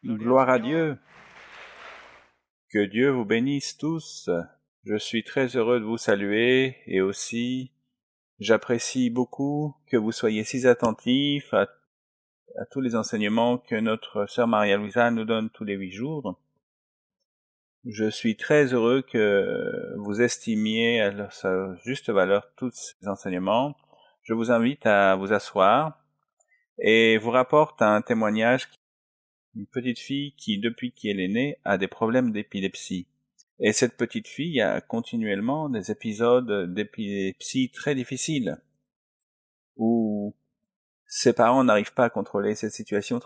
Gloire à Dieu. Que Dieu vous bénisse tous. Je suis très heureux de vous saluer et aussi j'apprécie beaucoup que vous soyez si attentifs à tous les enseignements que notre sœur Maria-Louisa nous donne tous les 8 jours. Je suis très heureux que vous estimiez à sa juste valeur tous ces enseignements. Je vous invite à vous asseoir et vous rapporte un témoignage d'une petite fille qui, depuis qu'elle est née, a des problèmes d'épilepsie. Et cette petite fille a continuellement des épisodes d'épilepsie très difficiles, où ses parents n'arrivent pas à contrôler cette situation.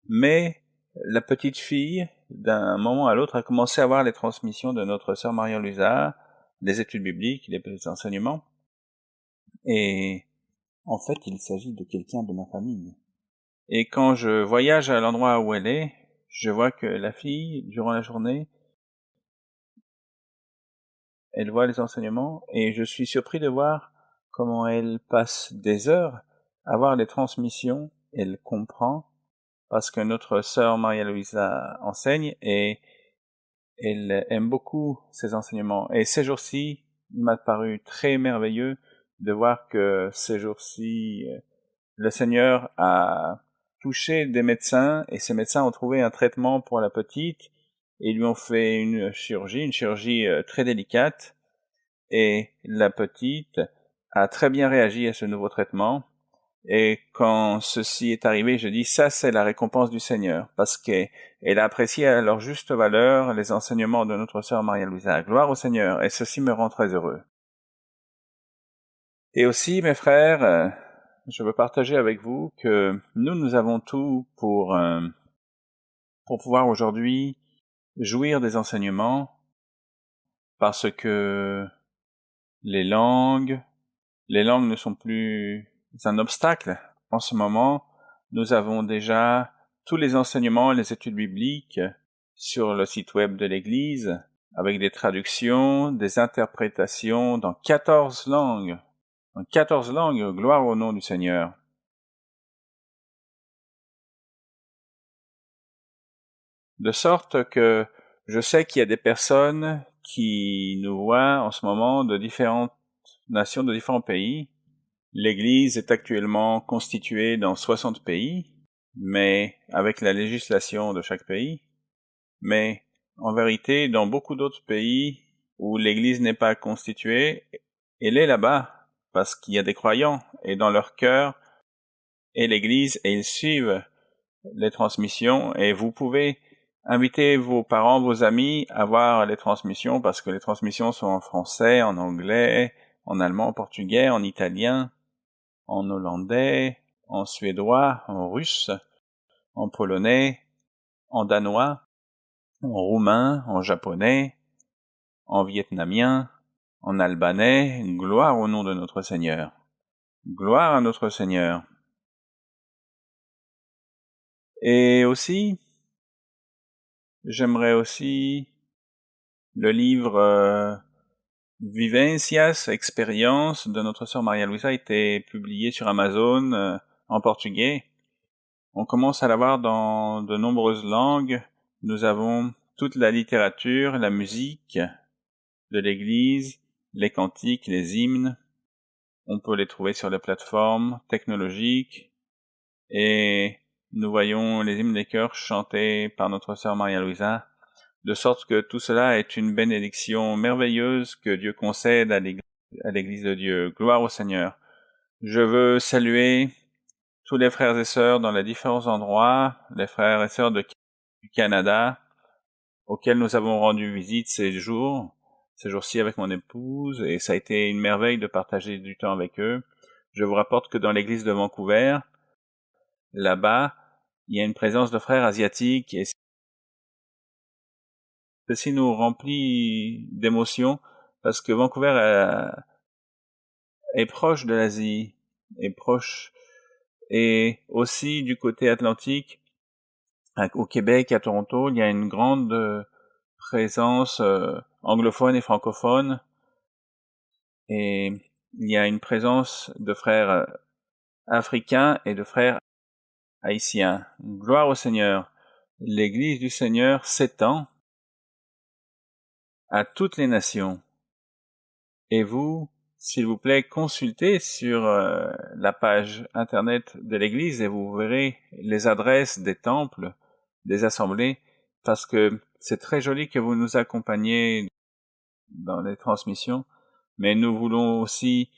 Mais la petite fille, d'un moment à l'autre, a commencé à voir les transmissions de notre sœur Maria-Luisa, les études bibliques, les enseignements. Et en fait, il s'agit de quelqu'un de ma famille. Et quand je voyage à l'endroit où elle est, je vois que la fille, durant la journée, elle voit les enseignements, et je suis surpris de voir comment elle passe des heures à voir les transmissions. Elle comprend, parce que notre sœur Maria-Louisa enseigne, et elle aime beaucoup ces enseignements. Et ces jours-ci, il m'a paru très merveilleux de voir que ces jours-ci, le Seigneur a touché des médecins, et ces médecins ont trouvé un traitement pour la petite, et lui ont fait une chirurgie très délicate, et la petite a très bien réagi à ce nouveau traitement. Et quand ceci est arrivé, je dis, ça c'est la récompense du Seigneur, parce qu'elle a apprécié à leur juste valeur les enseignements de notre sœur Maria-Louisa. Gloire au Seigneur, et ceci me rend très heureux. Et aussi, mes frères, je veux partager avec vous que nous avons tout pour pouvoir aujourd'hui jouir des enseignements, parce que les langues ne sont plus un obstacle. En ce moment, nous avons déjà tous les enseignements et les études bibliques sur le site web de l'Église, avec des traductions, des interprétations dans 14 langues. En 14 langues, gloire au nom du Seigneur. De sorte que je sais qu'il y a des personnes qui nous voient en ce moment de différentes nations, de différents pays. L'Église est actuellement constituée dans 60 pays, mais avec la législation de chaque pays. Mais en vérité, dans beaucoup d'autres pays où l'Église n'est pas constituée, elle est là-bas, parce qu'il y a des croyants, et dans leur cœur est l'Église, et ils suivent les transmissions, et vous pouvez inviter vos parents, vos amis à voir les transmissions, parce que les transmissions sont en français, en anglais, en allemand, en portugais, en italien, en hollandais, en suédois, en russe, en polonais, en danois, en roumain, en japonais, en vietnamien, en albanais. Gloire au nom de notre Seigneur. Gloire à notre Seigneur. Et aussi, j'aimerais aussi le livre Vivencias, Expériences de notre sœur Maria Luisa a été publié sur Amazon en portugais. On commence à l'avoir dans de nombreuses langues. Nous avons toute la littérature, la musique de l'Église, les cantiques, les hymnes. On peut les trouver sur les plateformes technologiques. Et nous voyons les hymnes des chœurs chantés par notre sœur Maria-Louisa, de sorte que tout cela est une bénédiction merveilleuse que Dieu concède à l'Église de Dieu. Gloire au Seigneur. Je veux saluer tous les frères et sœurs dans les différents endroits, les frères et sœurs du Canada, auxquels nous avons rendu visite ces jours-ci avec mon épouse, et ça a été une merveille de partager du temps avec eux. Je vous rapporte que dans l'église de Vancouver, là-bas, il y a une présence de frères asiatiques, et ceci nous remplit d'émotion, parce que Vancouver est proche de l'Asie, est proche, et aussi du côté atlantique, au Québec, à Toronto, il y a une grande présence anglophone et francophone, et il y a une présence de frères africains et de frères haïtiens. Gloire au Seigneur. l'Église du Seigneur s'étend à toutes les nations. Et vous, s'il vous plaît, consultez sur la page internet de l'Église et vous verrez les adresses des temples, des assemblées, parce que c'est très joli que vous nous accompagniez dans les transmissions, mais nous voulons aussi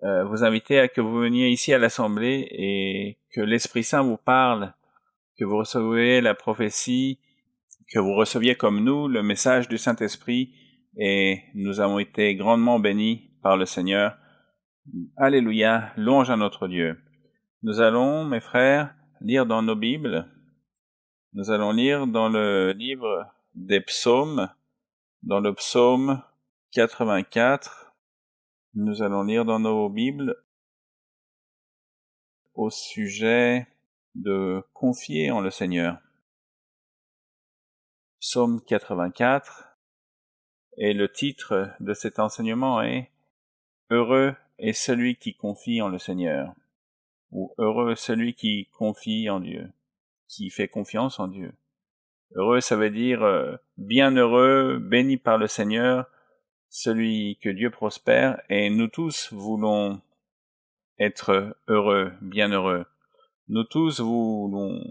vous inviter à que vous veniez ici à l'assemblée et que l'Esprit Saint vous parle, que vous receviez la prophétie, que vous receviez comme nous le message du Saint-Esprit, et nous avons été grandement bénis par le Seigneur. Alléluia, louange à notre Dieu. Nous allons, mes frères, lire dans nos Bibles. Nous allons lire dans le livre des psaumes, dans le psaume 84. Nous allons lire dans nos Bibles au sujet de confier en le Seigneur. Psaume 84, et le titre de cet enseignement est « Heureux est celui qui confie en le Seigneur » ou « Heureux est celui qui confie en Dieu », qui fait confiance en Dieu. Heureux, ça veut dire bienheureux, béni par le Seigneur, celui que Dieu prospère, et nous tous voulons être heureux, bienheureux. Nous tous voulons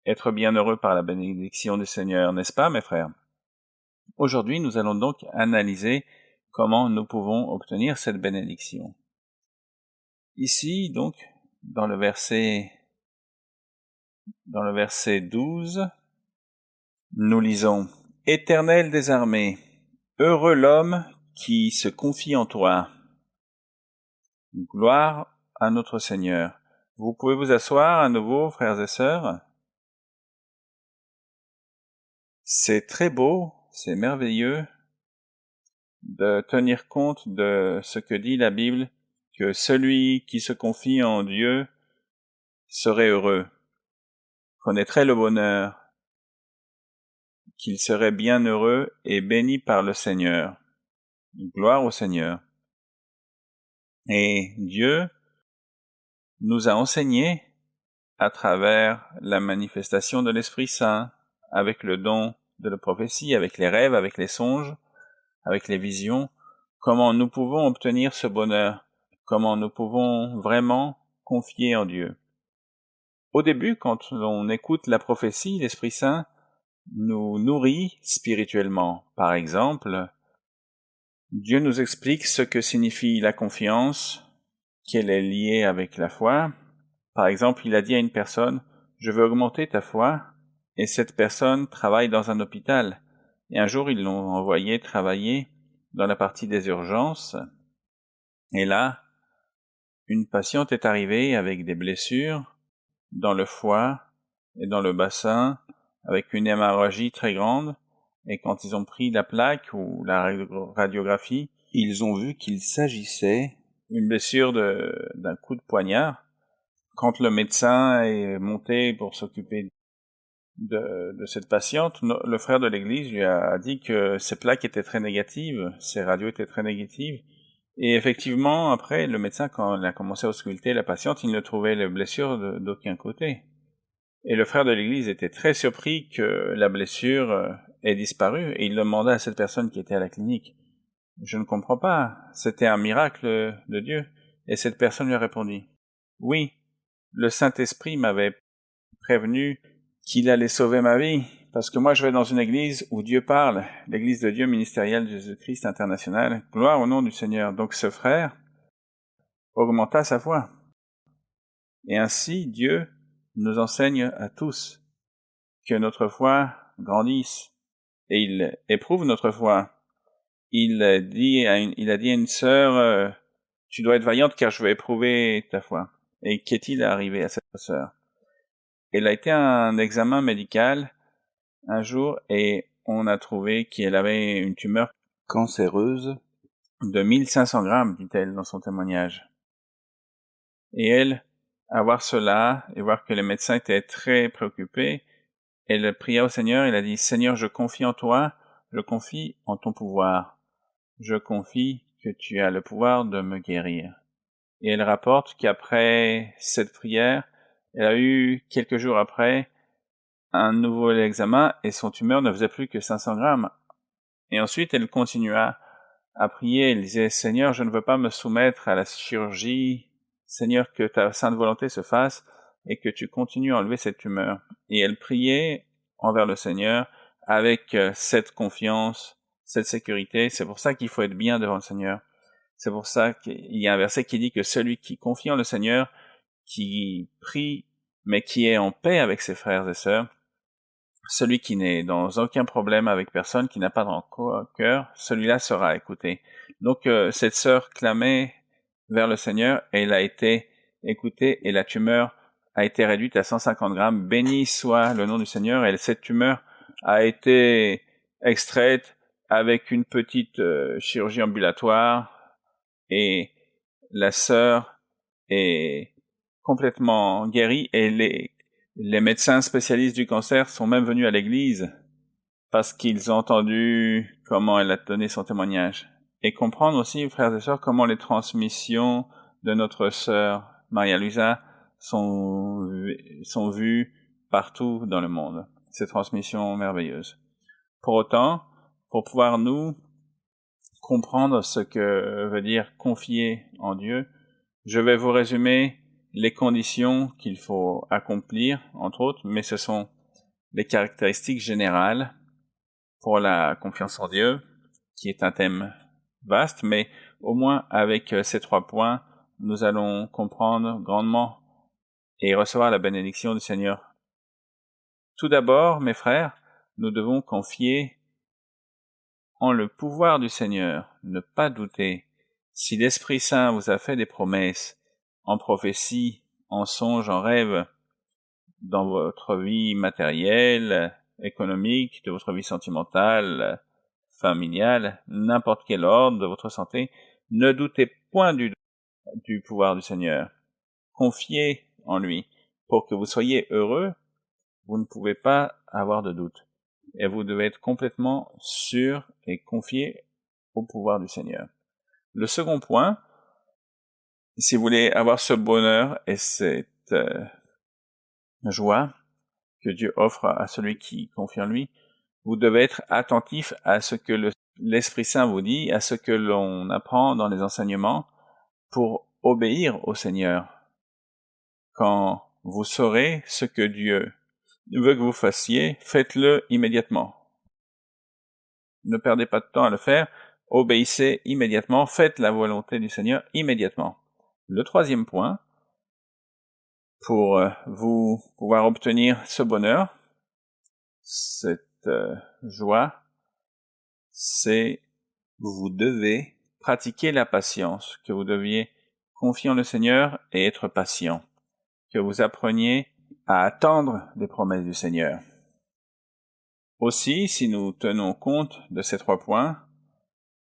être bienheureux par la bénédiction du Seigneur, n'est-ce pas, mes frères? Aujourd'hui, nous allons donc analyser comment nous pouvons obtenir cette bénédiction. Ici, donc, dans le verset 12, nous lisons « Éternel des armées, heureux l'homme qui se confie en toi. Gloire à notre Seigneur. » Vous pouvez vous asseoir à nouveau, frères et sœurs. C'est très beau, c'est merveilleux de tenir compte de ce que dit la Bible, que celui qui se confie en Dieu serait heureux, connaîtrait le bonheur, qu'il serait bien heureux et béni par le Seigneur. Gloire au Seigneur. Et Dieu nous a enseigné à travers la manifestation de l'Esprit Saint, avec le don de la prophétie, avec les rêves, avec les songes, avec les visions, comment nous pouvons obtenir ce bonheur, comment nous pouvons vraiment confier en Dieu. Au début, quand on écoute la prophétie, l'Esprit Saint nous nourrit spirituellement. Par exemple, Dieu nous explique ce que signifie la confiance, qu'elle est liée avec la foi. Par exemple, il a dit à une personne, « Je veux augmenter ta foi », et cette personne travaille dans un hôpital. Et un jour, ils l'ont envoyé travailler dans la partie des urgences. Et là, une patiente est arrivée avec des blessures dans le foie et dans le bassin, avec une hémorragie très grande. Et quand ils ont pris la plaque ou la radiographie, ils ont vu qu'il s'agissait d'une blessure d'un coup de poignard. Quand le médecin est monté pour s'occuper de cette patiente, le frère de l'église lui a dit que ses plaques étaient très négatives, ses radios étaient très négatives. Et effectivement, après, le médecin, quand il a commencé à ausculter la patiente, il ne trouvait les blessures d'aucun côté. Et le frère de l'église était très surpris que la blessure ait disparu, et il demanda à cette personne qui était à la clinique, « Je ne comprends pas, c'était un miracle de Dieu ?» Et cette personne lui a répondu, « Oui, le Saint-Esprit m'avait prévenu qu'il allait sauver ma vie, parce que moi je vais dans une église où Dieu parle, l'église de Dieu ministérielle de Jésus-Christ international, gloire au nom du Seigneur. » Donc ce frère augmenta sa foi. Et ainsi Dieu nous enseigne à tous que notre foi grandisse, et il éprouve notre foi. Il a dit à une sœur, tu dois être vaillante car je vais éprouver ta foi. Et qu'est-il arrivé à cette sœur? Elle a été à un examen médical un jour et on a trouvé qu'elle avait une tumeur cancéreuse de 1500 grammes, dit-elle dans son témoignage. Et elle, à voir cela et voir que les médecins étaient très préoccupés, elle pria au Seigneur, elle a dit, « Seigneur, je confie en toi, je confie en ton pouvoir. Je confie que tu as le pouvoir de me guérir. » Et elle rapporte qu'après cette prière, elle a eu quelques jours après un nouveau examen et son tumeur ne faisait plus que 500 grammes. Et ensuite, elle continua à prier. Elle disait, Seigneur, je ne veux pas me soumettre à la chirurgie. Seigneur, que ta sainte volonté se fasse et que tu continues à enlever cette tumeur. Et elle priait envers le Seigneur avec cette confiance, cette sécurité. C'est pour ça qu'il faut être bien devant le Seigneur. C'est pour ça qu'il y a un verset qui dit que celui qui confie en le Seigneur, qui prie, mais qui est en paix avec ses frères et sœurs, celui qui n'est dans aucun problème avec personne, qui n'a pas de rancœur, celui-là sera écouté. Donc cette sœur clamait vers le Seigneur et elle a été écoutée et la tumeur a été réduite à 150 grammes. Béni soit le nom du Seigneur. Et cette tumeur a été extraite avec une petite chirurgie ambulatoire et la sœur est complètement guérie et les médecins spécialistes du cancer sont même venus à l'église parce qu'ils ont entendu comment elle a donné son témoignage. Et comprendre aussi, frères et sœurs, comment les transmissions de notre sœur Maria-Luisa sont vues partout dans le monde. Ces transmissions merveilleuses. Pour autant, pour pouvoir nous comprendre ce que veut dire confier en Dieu, je vais vous résumer les conditions qu'il faut accomplir, entre autres, mais ce sont les caractéristiques générales pour la confiance en Dieu, qui est un thème vaste, mais au moins avec ces 3 points, nous allons comprendre grandement et recevoir la bénédiction du Seigneur. Tout d'abord, mes frères, nous devons confier en le pouvoir du Seigneur, ne pas douter. Si l'Esprit Saint vous a fait des promesses, en prophétie, en songe, en rêve, dans votre vie matérielle, économique, de votre vie sentimentale, familiale, n'importe quel ordre de votre santé, ne doutez point du pouvoir du Seigneur. Confiez en lui. Pour que vous soyez heureux, vous ne pouvez pas avoir de doute. Et vous devez être complètement sûr et confié au pouvoir du Seigneur. Le second point, si vous voulez avoir ce bonheur et cette joie que Dieu offre à celui qui confie en lui, vous devez être attentif à ce que l'Esprit Saint vous dit, à ce que l'on apprend dans les enseignements pour obéir au Seigneur. Quand vous saurez ce que Dieu veut que vous fassiez, faites-le immédiatement. Ne perdez pas de temps à le faire, obéissez immédiatement, faites la volonté du Seigneur immédiatement. Le troisième point, pour vous pouvoir obtenir ce bonheur, cette joie, c'est vous devez pratiquer la patience, que vous deviez confier en le Seigneur et être patient, que vous appreniez à attendre des promesses du Seigneur. Aussi, si nous tenons compte de ces 3 points,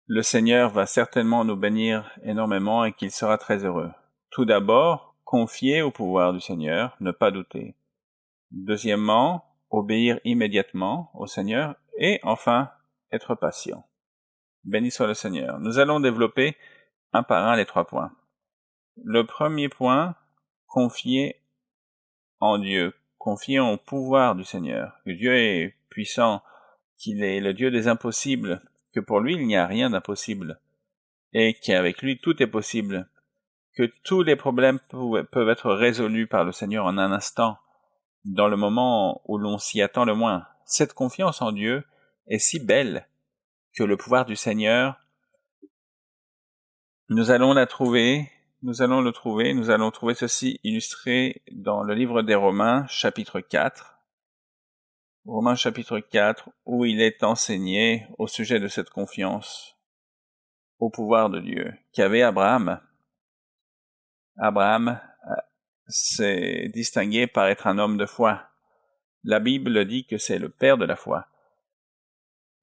le Seigneur va certainement nous bénir énormément et qu'il sera très heureux. Tout d'abord, confier au pouvoir du Seigneur, ne pas douter. Deuxièmement, obéir immédiatement au Seigneur. Et enfin, être patient. Béni soit le Seigneur. Nous allons développer un par un les 3 points. Le premier point, confier en Dieu, confier au pouvoir du Seigneur. Que Dieu est puissant, qu'il est le Dieu des impossibles, que pour lui il n'y a rien d'impossible, et qu'avec lui tout est possible, que tous les problèmes peuvent être résolus par le Seigneur en un instant, dans le moment où l'on s'y attend le moins. Cette confiance en Dieu est si belle que le pouvoir du Seigneur, nous allons le trouver ceci illustré dans le livre des Romains, chapitre 4. Romains chapitre 4, où il est enseigné au sujet de cette confiance au pouvoir de Dieu qu'avait Abraham. Abraham s'est distingué par être un homme de foi. La Bible dit que c'est le père de la foi.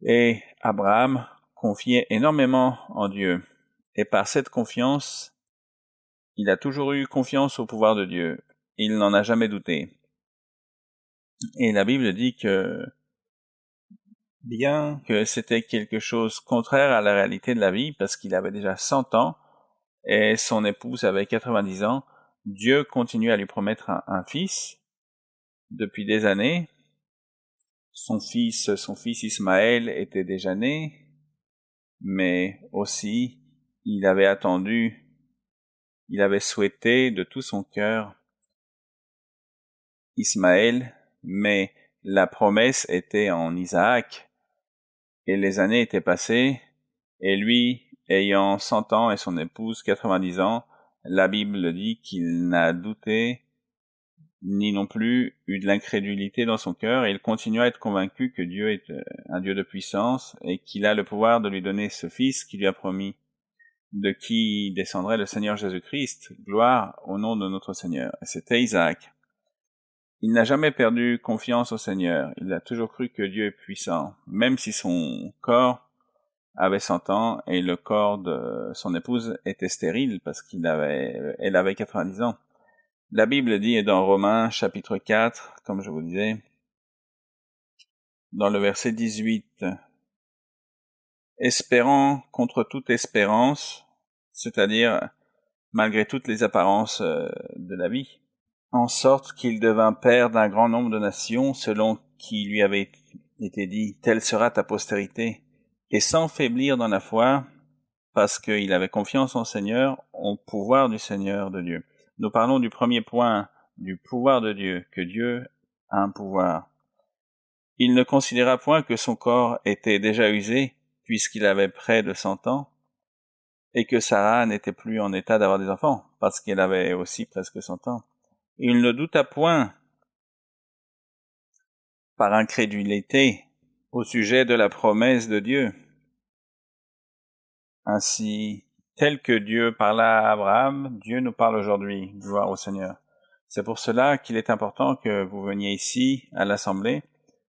Et Abraham confiait énormément en Dieu. Et par cette confiance, il a toujours eu confiance au pouvoir de Dieu. Il n'en a jamais douté. Et la Bible dit que bien que c'était quelque chose contraire à la réalité de la vie, parce qu'il avait déjà 100 ans et son épouse avait 90 ans, Dieu continue à lui promettre un fils depuis des années, son fils Ismaël était déjà né, mais aussi il avait attendu, il avait souhaité de tout son cœur Ismaël, mais la promesse était en Isaac, et les années étaient passées, et lui, ayant 100 ans et son épouse 90 ans, la Bible dit qu'il n'a douté ni non plus eu de l'incrédulité dans son cœur, et il continua à être convaincu que Dieu est un Dieu de puissance et qu'il a le pouvoir de lui donner ce fils qu'il lui a promis, de qui descendrait le Seigneur Jésus-Christ. Gloire au nom de notre Seigneur. Et c'était Isaac. Il n'a jamais perdu confiance au Seigneur. Il a toujours cru que Dieu est puissant, même si son corps avait 100 ans et le corps de son épouse était stérile parce elle avait 90 ans. La Bible dit dans Romains chapitre 4, comme je vous disais, dans le verset 18, espérant contre toute espérance, c'est-à-dire malgré toutes les apparences de la vie, en sorte qu'il devint père d'un grand nombre de nations, selon qui lui avait été dit, telle sera ta postérité, et sans faiblir dans la foi, parce qu'il avait confiance en Seigneur, au pouvoir du Seigneur de Dieu. Nous parlons du premier point, du pouvoir de Dieu, que Dieu a un pouvoir. Il ne considéra point que son corps était déjà usé, puisqu'il avait près de 100 ans, et que Sarah n'était plus en état d'avoir des enfants, parce qu'elle avait aussi presque 100 ans. Il ne douta point, par incrédulité, au sujet de la promesse de Dieu. Ainsi, tel que Dieu parla à Abraham, Dieu nous parle aujourd'hui. Gloire au Seigneur. C'est pour cela qu'il est important que vous veniez ici, à l'Assemblée,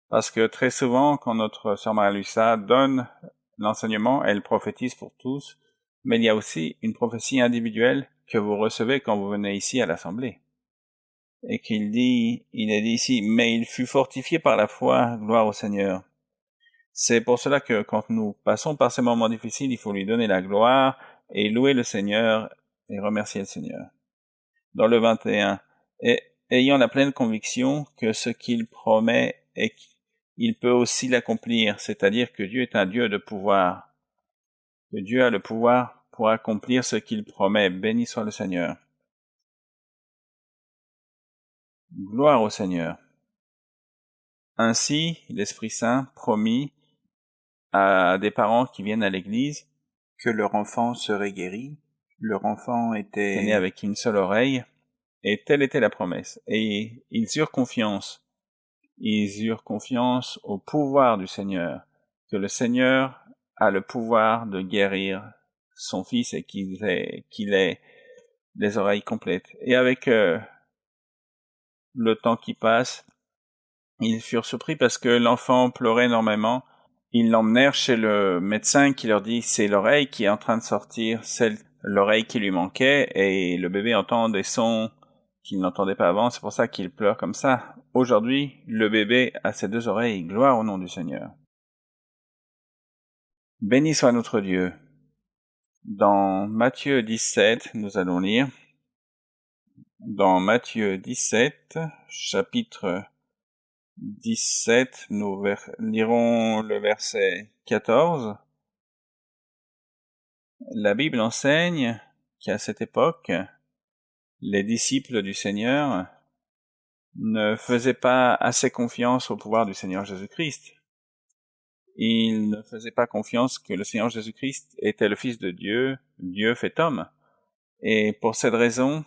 parce que très souvent, quand notre sœur Marie-Luisa donne l'enseignement, elle prophétise pour tous, mais il y a aussi une prophétie individuelle que vous recevez quand vous venez ici à l'Assemblée. Et il est dit ici, mais il fut fortifié par la foi, gloire au Seigneur. C'est pour cela que quand nous passons par ces moments difficiles, il faut lui donner la gloire et louer le Seigneur et remercier le Seigneur. Dans le 21, et ayant la pleine conviction que ce qu'il promet il peut aussi l'accomplir, c'est-à-dire que Dieu est un Dieu de pouvoir, que Dieu a le pouvoir pour accomplir ce qu'il promet. Béni soit le Seigneur. Gloire au Seigneur. Ainsi, l'Esprit Saint promit à des parents qui viennent à l'église que leur enfant serait guéri. Leur enfant était né avec une seule oreille, et telle était la promesse. Et ils eurent confiance. Ils eurent confiance au pouvoir du Seigneur, que le Seigneur a le pouvoir de guérir son fils et qu'il ait des oreilles complètes. Et avec le temps qui passe, ils furent surpris parce que l'enfant pleurait énormément. Ils l'emmenèrent chez le médecin qui leur dit c'est l'oreille qui est en train de sortir, l'oreille qui lui manquait, et le bébé entend des sons qu'il n'entendait pas avant, c'est pour ça qu'il pleure comme ça. Aujourd'hui, le bébé a ses deux oreilles, gloire au nom du Seigneur. Béni soit notre Dieu. Dans Matthieu 17, nous allons lire, dans Matthieu 17, chapitre 17, nous lirons le verset 14. La Bible enseigne qu'à cette époque, les disciples du Seigneur ne faisaient pas assez confiance au pouvoir du Seigneur Jésus-Christ. Ils ne faisaient pas confiance que le Seigneur Jésus-Christ était le Fils de Dieu, Dieu fait homme. Et pour cette raison,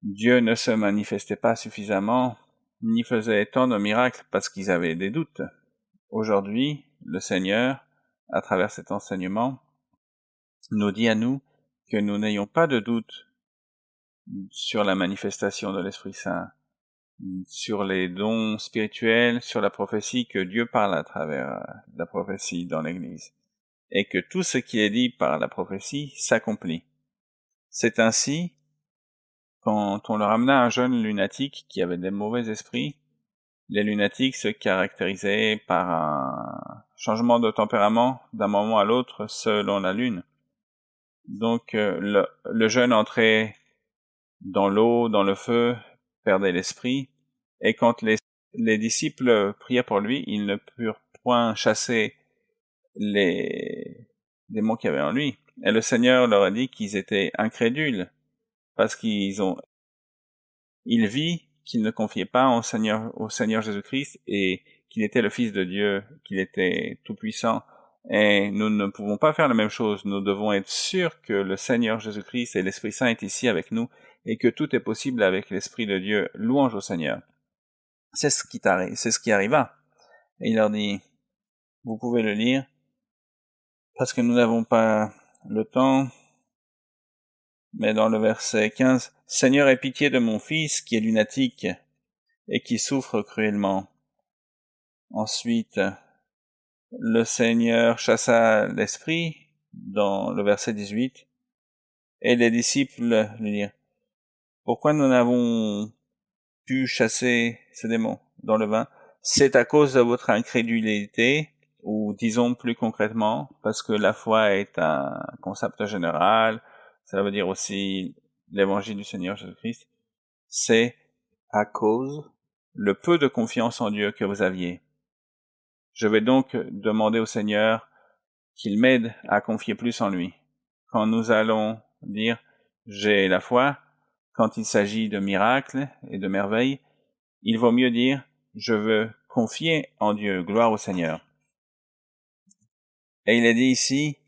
Dieu ne se manifestait pas suffisamment, ni faisait tant de miracles parce qu'ils avaient des doutes. Aujourd'hui, le Seigneur, à travers cet enseignement, nous dit à nous que nous n'ayons pas de doute sur la manifestation de l'Esprit Saint, sur les dons spirituels, sur la prophétie, que Dieu parle à travers la prophétie dans l'Église, et que tout ce qui est dit par la prophétie s'accomplit. C'est ainsi, quand on leur amena un jeune lunatique qui avait des mauvais esprits, les lunatiques se caractérisaient par un changement de tempérament d'un moment à l'autre selon la lune. Donc le jeune entrait dans l'eau, dans le feu, perdait l'esprit, et quand les disciples prièrent pour lui, ils ne purent point chasser les démons qu'il y avait en lui. Et le Seigneur leur a dit qu'ils étaient incrédules, parce il vit qu'ils ne confiaient pas au Seigneur Jésus-Christ et qu'il était le Fils de Dieu, qu'il était tout-puissant. Et nous ne pouvons pas faire la même chose. Nous devons être sûrs que le Seigneur Jésus-Christ et l'Esprit Saint est ici avec nous et que tout est possible avec l'Esprit de Dieu. Louange au Seigneur. C'est ce qui arriva. Et il leur dit, vous pouvez le lire, parce que nous n'avons pas le temps, mais dans le verset 15, « Seigneur, aie pitié de mon fils qui est lunatique et qui souffre cruellement. » Ensuite, le Seigneur chassa l'esprit, dans le verset 18, et les disciples lui dirent, « Pourquoi nous n'avons pu chasser ce démon ?» Dans le 20, « C'est à cause de votre incrédulité, ou disons plus concrètement, parce que la foi est un concept général, ça veut dire aussi l'évangile du Seigneur Jésus-Christ, c'est à cause le peu de confiance en Dieu que vous aviez. Je vais donc demander au Seigneur qu'il m'aide à confier plus en lui. Quand nous allons dire « j'ai la foi », quand il s'agit de miracles et de merveilles, il vaut mieux dire « je veux confier en Dieu, gloire au Seigneur ». Et il est dit ici,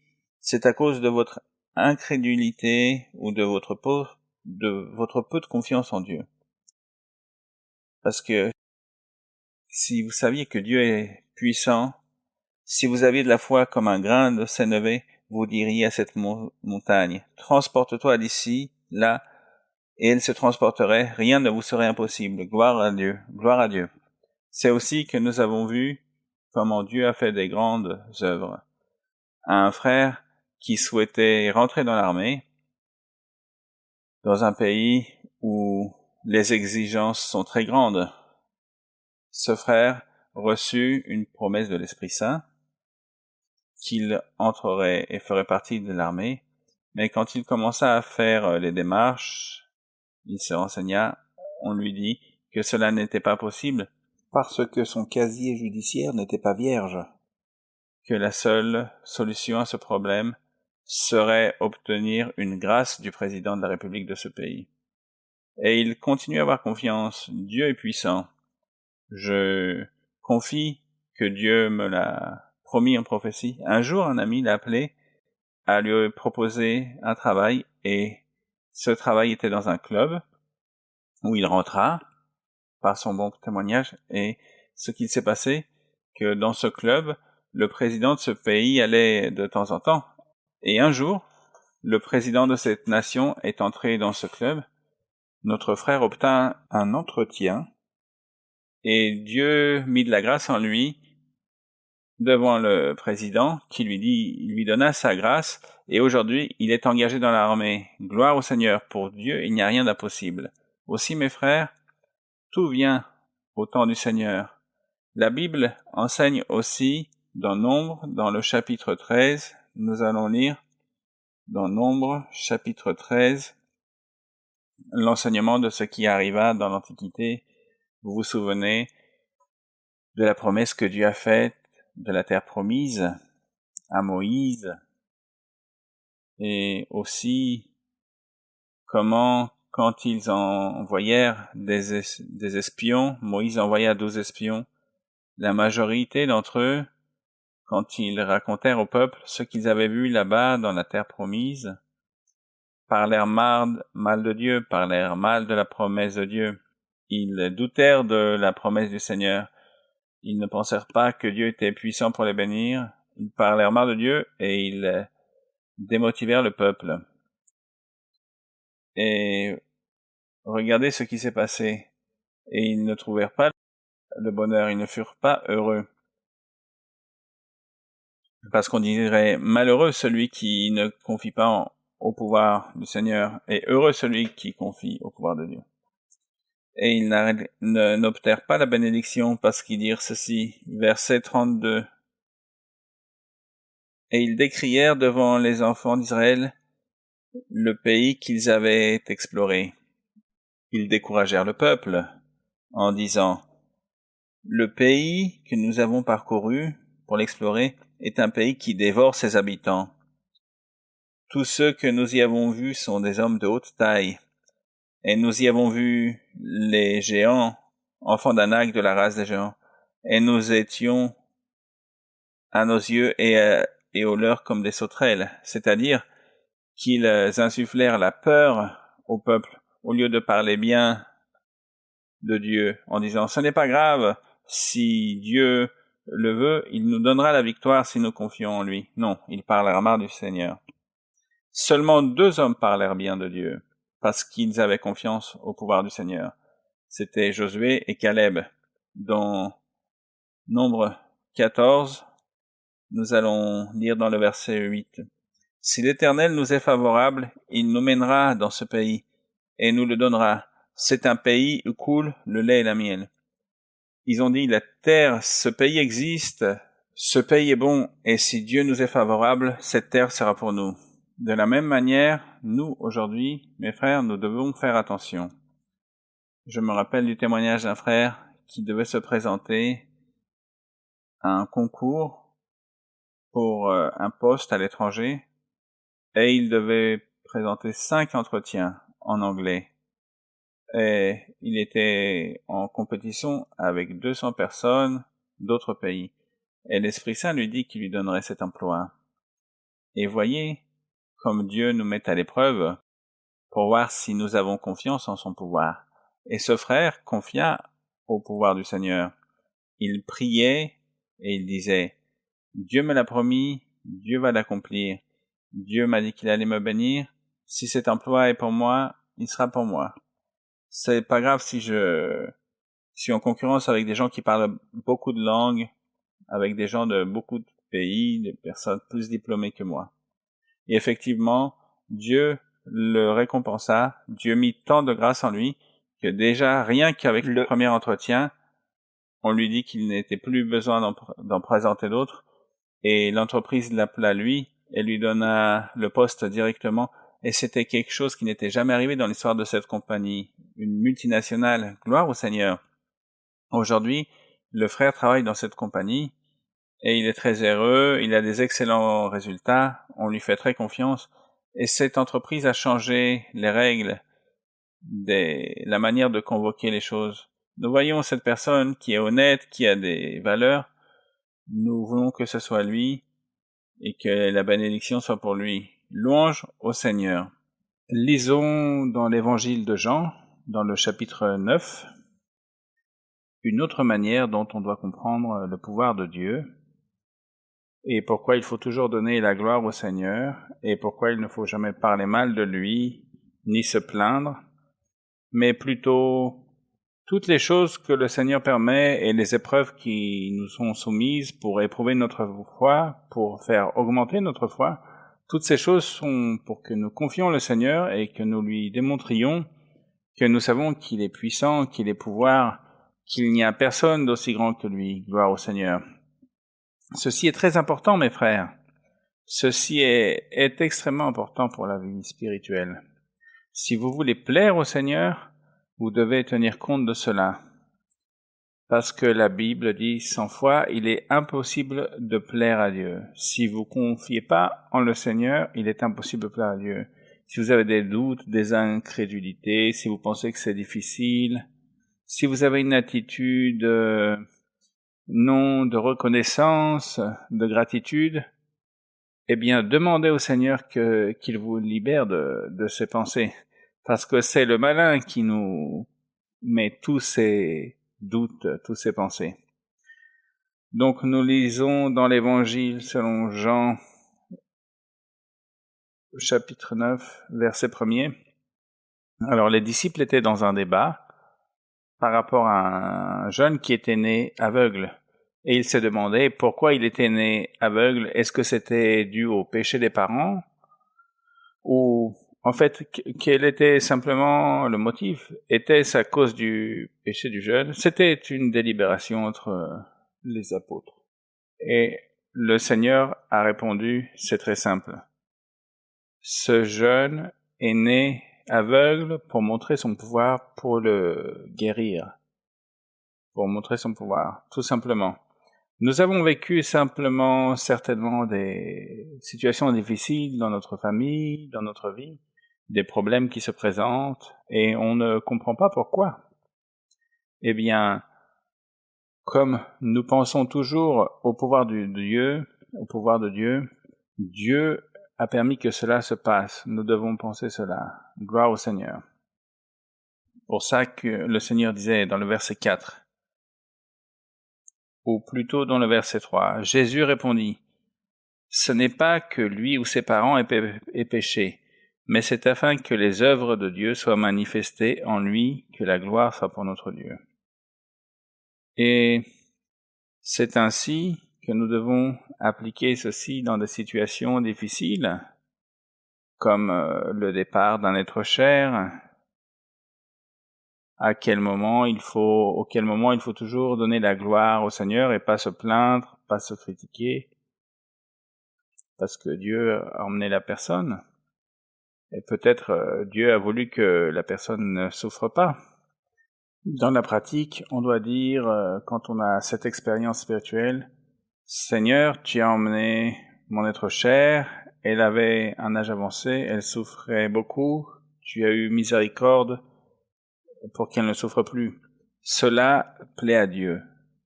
c'est à cause de votre incrédulité ou de votre peu de confiance en Dieu. Parce que si vous saviez que Dieu est puissant, si vous aviez de la foi comme un grain de sénévé, vous diriez à cette montagne, transporte-toi d'ici, là, et elle se transporterait, rien ne vous serait impossible. Gloire à Dieu, gloire à Dieu. C'est aussi que nous avons vu comment Dieu a fait des grandes œuvres. Un frère qui souhaitait rentrer dans l'armée, dans un pays où les exigences sont très grandes. Ce frère reçut une promesse de l'Esprit Saint qu'il entrerait et ferait partie de l'armée, mais quand il commença à faire les démarches, il se renseigna, on lui dit que cela n'était pas possible parce que son casier judiciaire n'était pas vierge, que la seule solution à ce problème serait obtenir une grâce du président de la République de ce pays. Et il continue à avoir confiance. Dieu est puissant. Je confie que Dieu me l'a promis en prophétie. Un jour, un ami l'a appelé à lui proposer un travail et ce travail était dans un club où il rentra par son bon témoignage et ce qu'il s'est passé, que dans ce club, le président de ce pays allait de temps en temps et un jour, le président de cette nation est entré dans ce club. Notre frère obtint un entretien et Dieu mit de la grâce en lui devant le président qui il lui donna sa grâce et aujourd'hui il est engagé dans l'armée. Gloire au Seigneur, pour Dieu il n'y a rien d'impossible. Aussi mes frères, tout vient au temps du Seigneur. La Bible enseigne aussi dans Nombre, dans le chapitre 13, nous allons lire dans Nombre, chapitre 13, l'enseignement de ce qui arriva dans l'Antiquité. Vous vous souvenez de la promesse que Dieu a faite de la terre promise à Moïse, et aussi comment, quand ils envoyèrent des espions, Moïse envoya 12 espions, la majorité d'entre eux, quand ils racontèrent au peuple ce qu'ils avaient vu là-bas dans la terre promise, parlèrent mal de Dieu, parlèrent mal de la promesse de Dieu. Ils doutèrent de la promesse du Seigneur. Ils ne pensèrent pas que Dieu était puissant pour les bénir. Ils parlèrent mal de Dieu et ils démotivèrent le peuple. Et regardez ce qui s'est passé. Et ils ne trouvèrent pas le bonheur, ils ne furent pas heureux. Parce qu'on dirait malheureux celui qui ne confie pas au pouvoir du Seigneur, et heureux celui qui confie au pouvoir de Dieu. Et ils n'obtinrent pas la bénédiction parce qu'ils dirent ceci, verset 32. Et ils décrièrent devant les enfants d'Israël le pays qu'ils avaient exploré. Ils découragèrent le peuple en disant, Le pays que nous avons parcouru pour l'explorer est un pays qui dévore ses habitants. Tous ceux que nous y avons vus sont des hommes de haute taille, et nous y avons vu les géants, enfants d'Anak de la race des géants, et nous étions à nos yeux et aux leurs comme des sauterelles, c'est-à-dire qu'ils insufflèrent la peur au peuple au lieu de parler bien de Dieu en disant ce n'est pas grave si Dieu le veut, il nous donnera la victoire si nous confions en lui. Non, il parlera mal du Seigneur. Seulement 2 hommes parlèrent bien de Dieu parce qu'ils avaient confiance au pouvoir du Seigneur. C'était Josué et Caleb. Dans Nombre 14, nous allons lire dans le verset 8. Si l'Éternel nous est favorable, il nous mènera dans ce pays et nous le donnera. C'est un pays où coule le lait et la miel. Ils ont dit, la terre, ce pays existe, ce pays est bon, et si Dieu nous est favorable, cette terre sera pour nous. De la même manière, nous, aujourd'hui, mes frères, nous devons faire attention. Je me rappelle du témoignage d'un frère qui devait se présenter à un concours pour un poste à l'étranger, et il devait présenter 5 entretiens en anglais. Et il était en compétition avec 200 personnes d'autres pays. Et l'Esprit Saint lui dit qu'il lui donnerait cet emploi. Et voyez comme Dieu nous met à l'épreuve pour voir si nous avons confiance en son pouvoir. Et ce frère confia au pouvoir du Seigneur. Il priait et il disait, Dieu me l'a promis, Dieu va l'accomplir. Dieu m'a dit qu'il allait me bénir. Si cet emploi est pour moi, il sera pour moi. C'est pas grave si je suis en concurrence avec des gens qui parlent beaucoup de langues, avec des gens de beaucoup de pays, des personnes plus diplômées que moi. Et effectivement, Dieu le récompensa, Dieu mit tant de grâce en lui que déjà, rien qu'avec le premier entretien, on lui dit qu'il n'était plus besoin d'en présenter d'autres, et l'entreprise l'appela lui et lui donna le poste directement, et c'était quelque chose qui n'était jamais arrivé dans l'histoire de cette compagnie, une multinationale, gloire au Seigneur. Aujourd'hui, le frère travaille dans cette compagnie, et il est très heureux, il a des excellents résultats, on lui fait très confiance, et cette entreprise a changé les règles, la manière de convoquer les choses. Nous voyons cette personne qui est honnête, qui a des valeurs, nous voulons que ce soit lui, et que la bénédiction soit pour lui. Louange au Seigneur. Lisons dans l'évangile de Jean, dans le chapitre 9, une autre manière dont on doit comprendre le pouvoir de Dieu, et pourquoi il faut toujours donner la gloire au Seigneur, et pourquoi il ne faut jamais parler mal de lui, ni se plaindre, mais plutôt toutes les choses que le Seigneur permet et les épreuves qui nous sont soumises pour éprouver notre foi, pour faire augmenter notre foi, toutes ces choses sont pour que nous confions le Seigneur et que nous lui démontrions que nous savons qu'il est puissant, qu'il est pouvoir, qu'il n'y a personne d'aussi grand que lui. Gloire au Seigneur. Ceci est très important, mes frères. Ceci est extrêmement important pour la vie spirituelle. Si vous voulez plaire au Seigneur, vous devez tenir compte de cela. Parce que la Bible dit, sans foi, il est impossible de plaire à Dieu. Si vous confiez pas en le Seigneur, il est impossible de plaire à Dieu. Si vous avez des doutes, des incrédulités, si vous pensez que c'est difficile, si vous avez une attitude non de reconnaissance, de gratitude, eh bien, demandez au Seigneur qu'il vous libère de ces pensées. Parce que c'est le malin qui nous met tous ces doutes, tous ces pensées. Donc, nous lisons dans l'Évangile selon Jean, chapitre 9, verset 1er. Alors, les disciples étaient dans un débat par rapport à un jeune qui était né aveugle. Et il s'est demandé pourquoi il était né aveugle. Est-ce que c'était dû au péché des parents? Ou, en fait, quel était simplement le motif? Était-ce à cause du péché du jeune? C'était une délibération entre les apôtres. Et le Seigneur a répondu, c'est très simple. Ce jeune est né aveugle pour montrer son pouvoir, pour le guérir, pour montrer son pouvoir, tout simplement. Nous avons vécu simplement, certainement, des situations difficiles dans notre famille, dans notre vie, des problèmes qui se présentent, et on ne comprend pas pourquoi. Eh bien, comme nous pensons toujours au pouvoir de Dieu, Dieu a permis que cela se passe. Nous devons penser cela. Gloire au Seigneur. Pour ça que le Seigneur disait dans le verset 4, ou plutôt dans le verset 3, Jésus répondit, « Ce n'est pas que lui ou ses parents aient péché, mais c'est afin que les œuvres de Dieu soient manifestées en lui, que la gloire soit pour notre Dieu. » Et c'est ainsi que nous devons appliquer ceci dans des situations difficiles, comme le départ d'un être cher, auquel moment il faut toujours donner la gloire au Seigneur et pas se plaindre, pas se critiquer, parce que Dieu a emmené la personne. Et peut-être Dieu a voulu que la personne ne souffre pas. Dans la pratique, on doit dire, quand on a cette expérience spirituelle, Seigneur, tu as emmené mon être cher, elle avait un âge avancé, elle souffrait beaucoup, tu as eu miséricorde pour qu'elle ne souffre plus. Cela plaît à Dieu,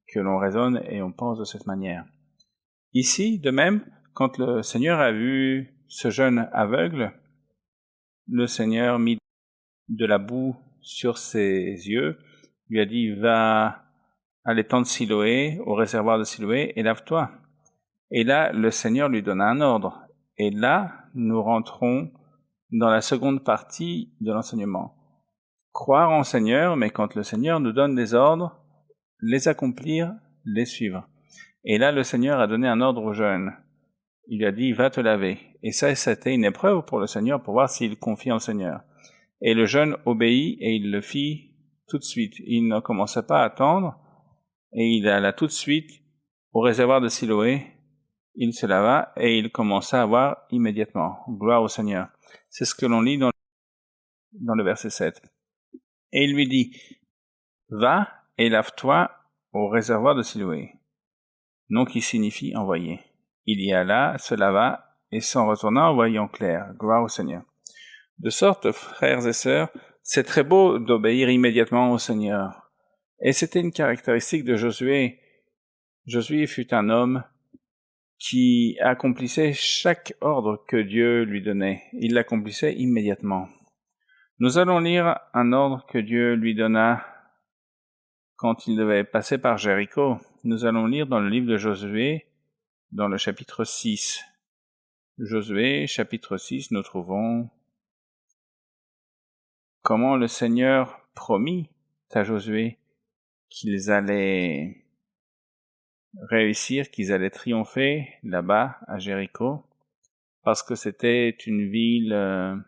que l'on raisonne et on pense de cette manière. Ici, de même, quand le Seigneur a vu ce jeune aveugle, le Seigneur mit de la boue sur ses yeux, lui a dit, va à l'étang de Siloé, au réservoir de Siloé, et lave-toi. Et là, le Seigneur lui donna un ordre. Et là, nous rentrons dans la seconde partie de l'enseignement. Croire en Seigneur, mais quand le Seigneur nous donne des ordres, les accomplir, les suivre. Et là, le Seigneur a donné un ordre au jeune. Il lui a dit, va te laver. Et ça, c'était une épreuve pour le Seigneur pour voir s'il confie en Seigneur. Et le jeune obéit et il le fit tout de suite. Il ne commença pas à attendre et il alla tout de suite au réservoir de Siloé. Il se lava et il commença à voir immédiatement. Gloire au Seigneur. C'est ce que l'on lit dans le verset 7. Et il lui dit, va et lave-toi au réservoir de Siloé. Nom qui signifie envoyé. Il y alla, se lava et s'en retourna en voyant clair. Gloire au Seigneur. De sorte, frères et sœurs, c'est très beau d'obéir immédiatement au Seigneur. Et c'était une caractéristique de Josué. Josué fut un homme qui accomplissait chaque ordre que Dieu lui donnait. Il l'accomplissait immédiatement. Nous allons lire un ordre que Dieu lui donna quand il devait passer par Jéricho. Nous allons lire dans le livre de Josué, dans le chapitre 6. Josué, chapitre 6, nous trouvons comment le Seigneur promit à Josué qu'ils allaient réussir, qu'ils allaient triompher là-bas à Jéricho, parce que c'était une ville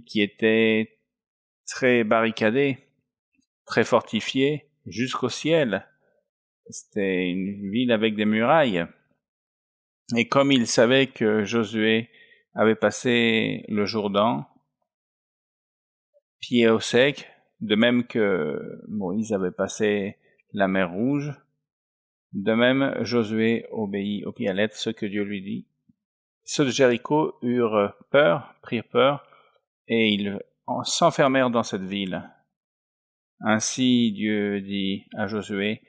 qui était très barricadée, très fortifiée, jusqu'au ciel. C'était une ville avec des murailles. Et comme il savait que Josué avait passé le Jourdain, pied au sec, de même que Moïse avait passé la mer Rouge, de même Josué obéit au pied à la lettre ce que Dieu lui dit. Ceux de Jéricho prirent peur, et ils s'enfermèrent dans cette ville. Ainsi Dieu dit à Josué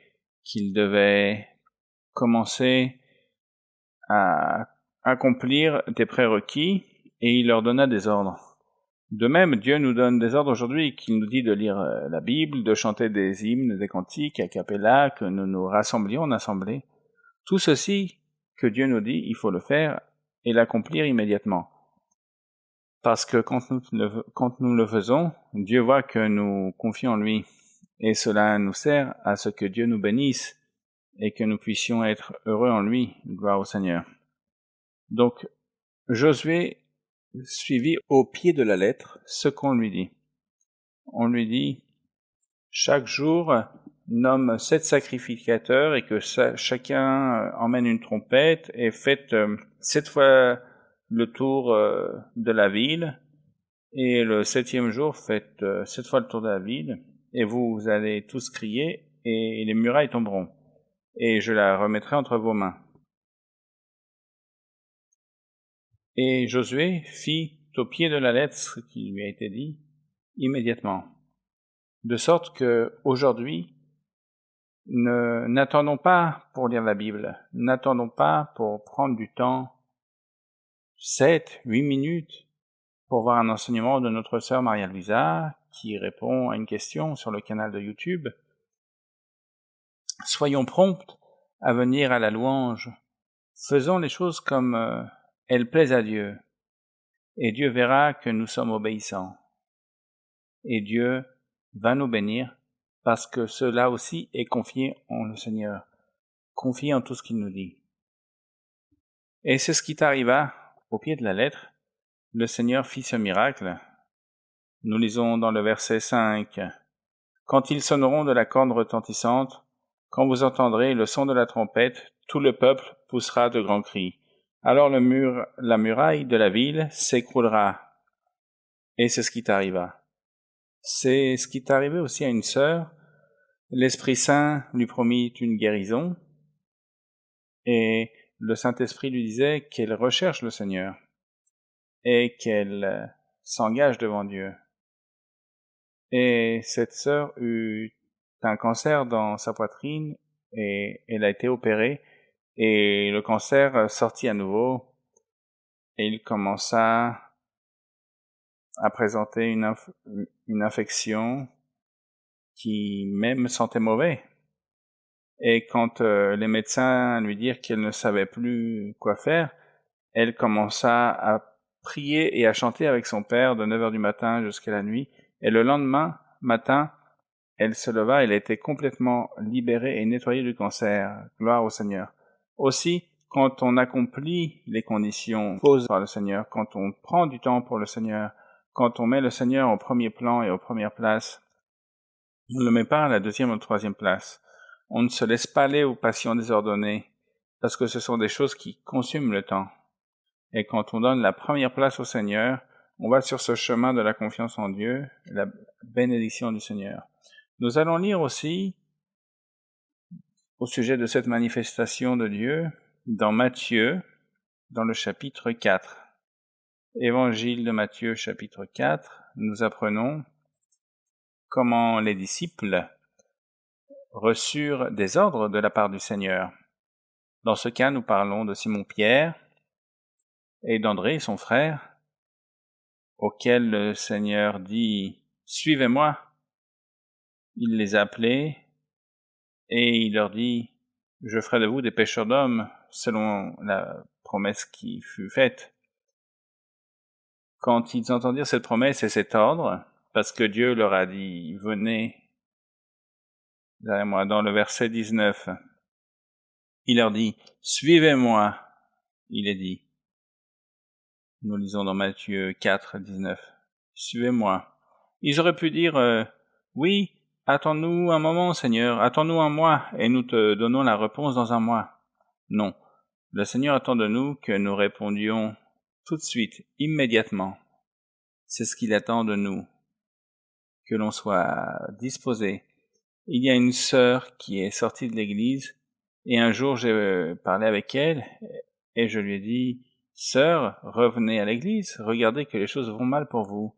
qu'il devait commencer à accomplir des prérequis, et il leur donna des ordres. De même, Dieu nous donne des ordres aujourd'hui, qu'il nous dit de lire la Bible, de chanter des hymnes, des cantiques, a cappella, que nous nous rassemblions en assemblée. Tout ceci que Dieu nous dit, il faut le faire et l'accomplir immédiatement. Parce que quand nous le faisons, Dieu voit que nous confions en lui. Et cela nous sert à ce que Dieu nous bénisse et que nous puissions être heureux en lui. Gloire au Seigneur. Donc, Josué suivit au pied de la lettre ce qu'on lui dit. On lui dit, chaque jour, nomme 7 sacrificateurs et que chacun emmène une trompette et faites 7 fois le tour de la ville. Et le 7e jour, faites 7 fois le tour de la ville. et vous allez tous crier, et les murailles tomberont, et je la remettrai entre vos mains. Et Josué fit au pied de la lettre ce qui lui a été dit immédiatement. De sorte que aujourd'hui, n'attendons pas pour lire la Bible, n'attendons pas pour prendre du temps, 7, 8 minutes, pour voir un enseignement de notre sœur Maria-Louisa qui répond à une question sur le canal de YouTube. Soyons prompts à venir à la louange. Faisons les choses comme elles plaisent à Dieu. Et Dieu verra que nous sommes obéissants. Et Dieu va nous bénir parce que cela aussi est confié en le Seigneur, confié en tout ce qu'il nous dit. Et c'est ce qui t'arriva au pied de la lettre. Le Seigneur fit ce miracle. Nous lisons dans le verset 5. Quand ils sonneront de la corne retentissante, quand vous entendrez le son de la trompette, tout le peuple poussera de grands cris. Alors la muraille de la ville s'écroulera. Et c'est ce qui t'arriva. C'est ce qui est arrivé aussi à une sœur. L'Esprit Saint lui promit une guérison et le Saint-Esprit lui disait qu'elle recherche le Seigneur et qu'elle s'engage devant Dieu. Et cette sœur eut un cancer dans sa poitrine et elle a été opérée et le cancer sortit à nouveau et il commença à présenter une infection qui même sentait mauvais. Et quand les médecins lui dirent qu'elle ne savait plus quoi faire, elle commença à prier et à chanter avec son père de 9h du matin jusqu'à la nuit. Et le lendemain matin, elle se leva, elle était complètement libérée et nettoyée du cancer. Gloire au Seigneur. Aussi, quand on accomplit les conditions posées par le Seigneur, quand on prend du temps pour le Seigneur, quand on met le Seigneur au premier plan et aux premières places, on ne le met pas à la deuxième ou troisième place. On ne se laisse pas aller aux passions désordonnées, parce que ce sont des choses qui consument le temps. Et quand on donne la première place au Seigneur, on va sur ce chemin de la confiance en Dieu, la bénédiction du Seigneur. Nous allons lire aussi, au sujet de cette manifestation de Dieu, dans Matthieu, dans le chapitre 4. Évangile de Matthieu, chapitre 4, nous apprenons comment les disciples reçurent des ordres de la part du Seigneur. Dans ce cas, nous parlons de Simon-Pierre et d'André, son frère, auquel le Seigneur dit « Suivez-moi ». Il les a appelés et il leur dit « Je ferai de vous des pêcheurs d'hommes » selon la promesse qui fut faite. Quand ils entendirent cette promesse et cet ordre, parce que Dieu leur a dit « Venez », derrière moi, dans le verset 19, il leur dit « Suivez-moi », il est dit. Nous lisons dans Matthieu 4, 19. « Suivez-moi ». Ils auraient pu dire oui, attends-nous un moment, Seigneur, attends-nous un mois, et nous te donnons la réponse dans un mois. Non, le Seigneur attend de nous que nous répondions tout de suite, immédiatement. C'est ce qu'il attend de nous, que l'on soit disposé. Il y a une sœur qui est sortie de l'église, et un jour j'ai parlé avec elle, et je lui ai dit « Sœur, revenez à l'église, regardez que les choses vont mal pour vous. »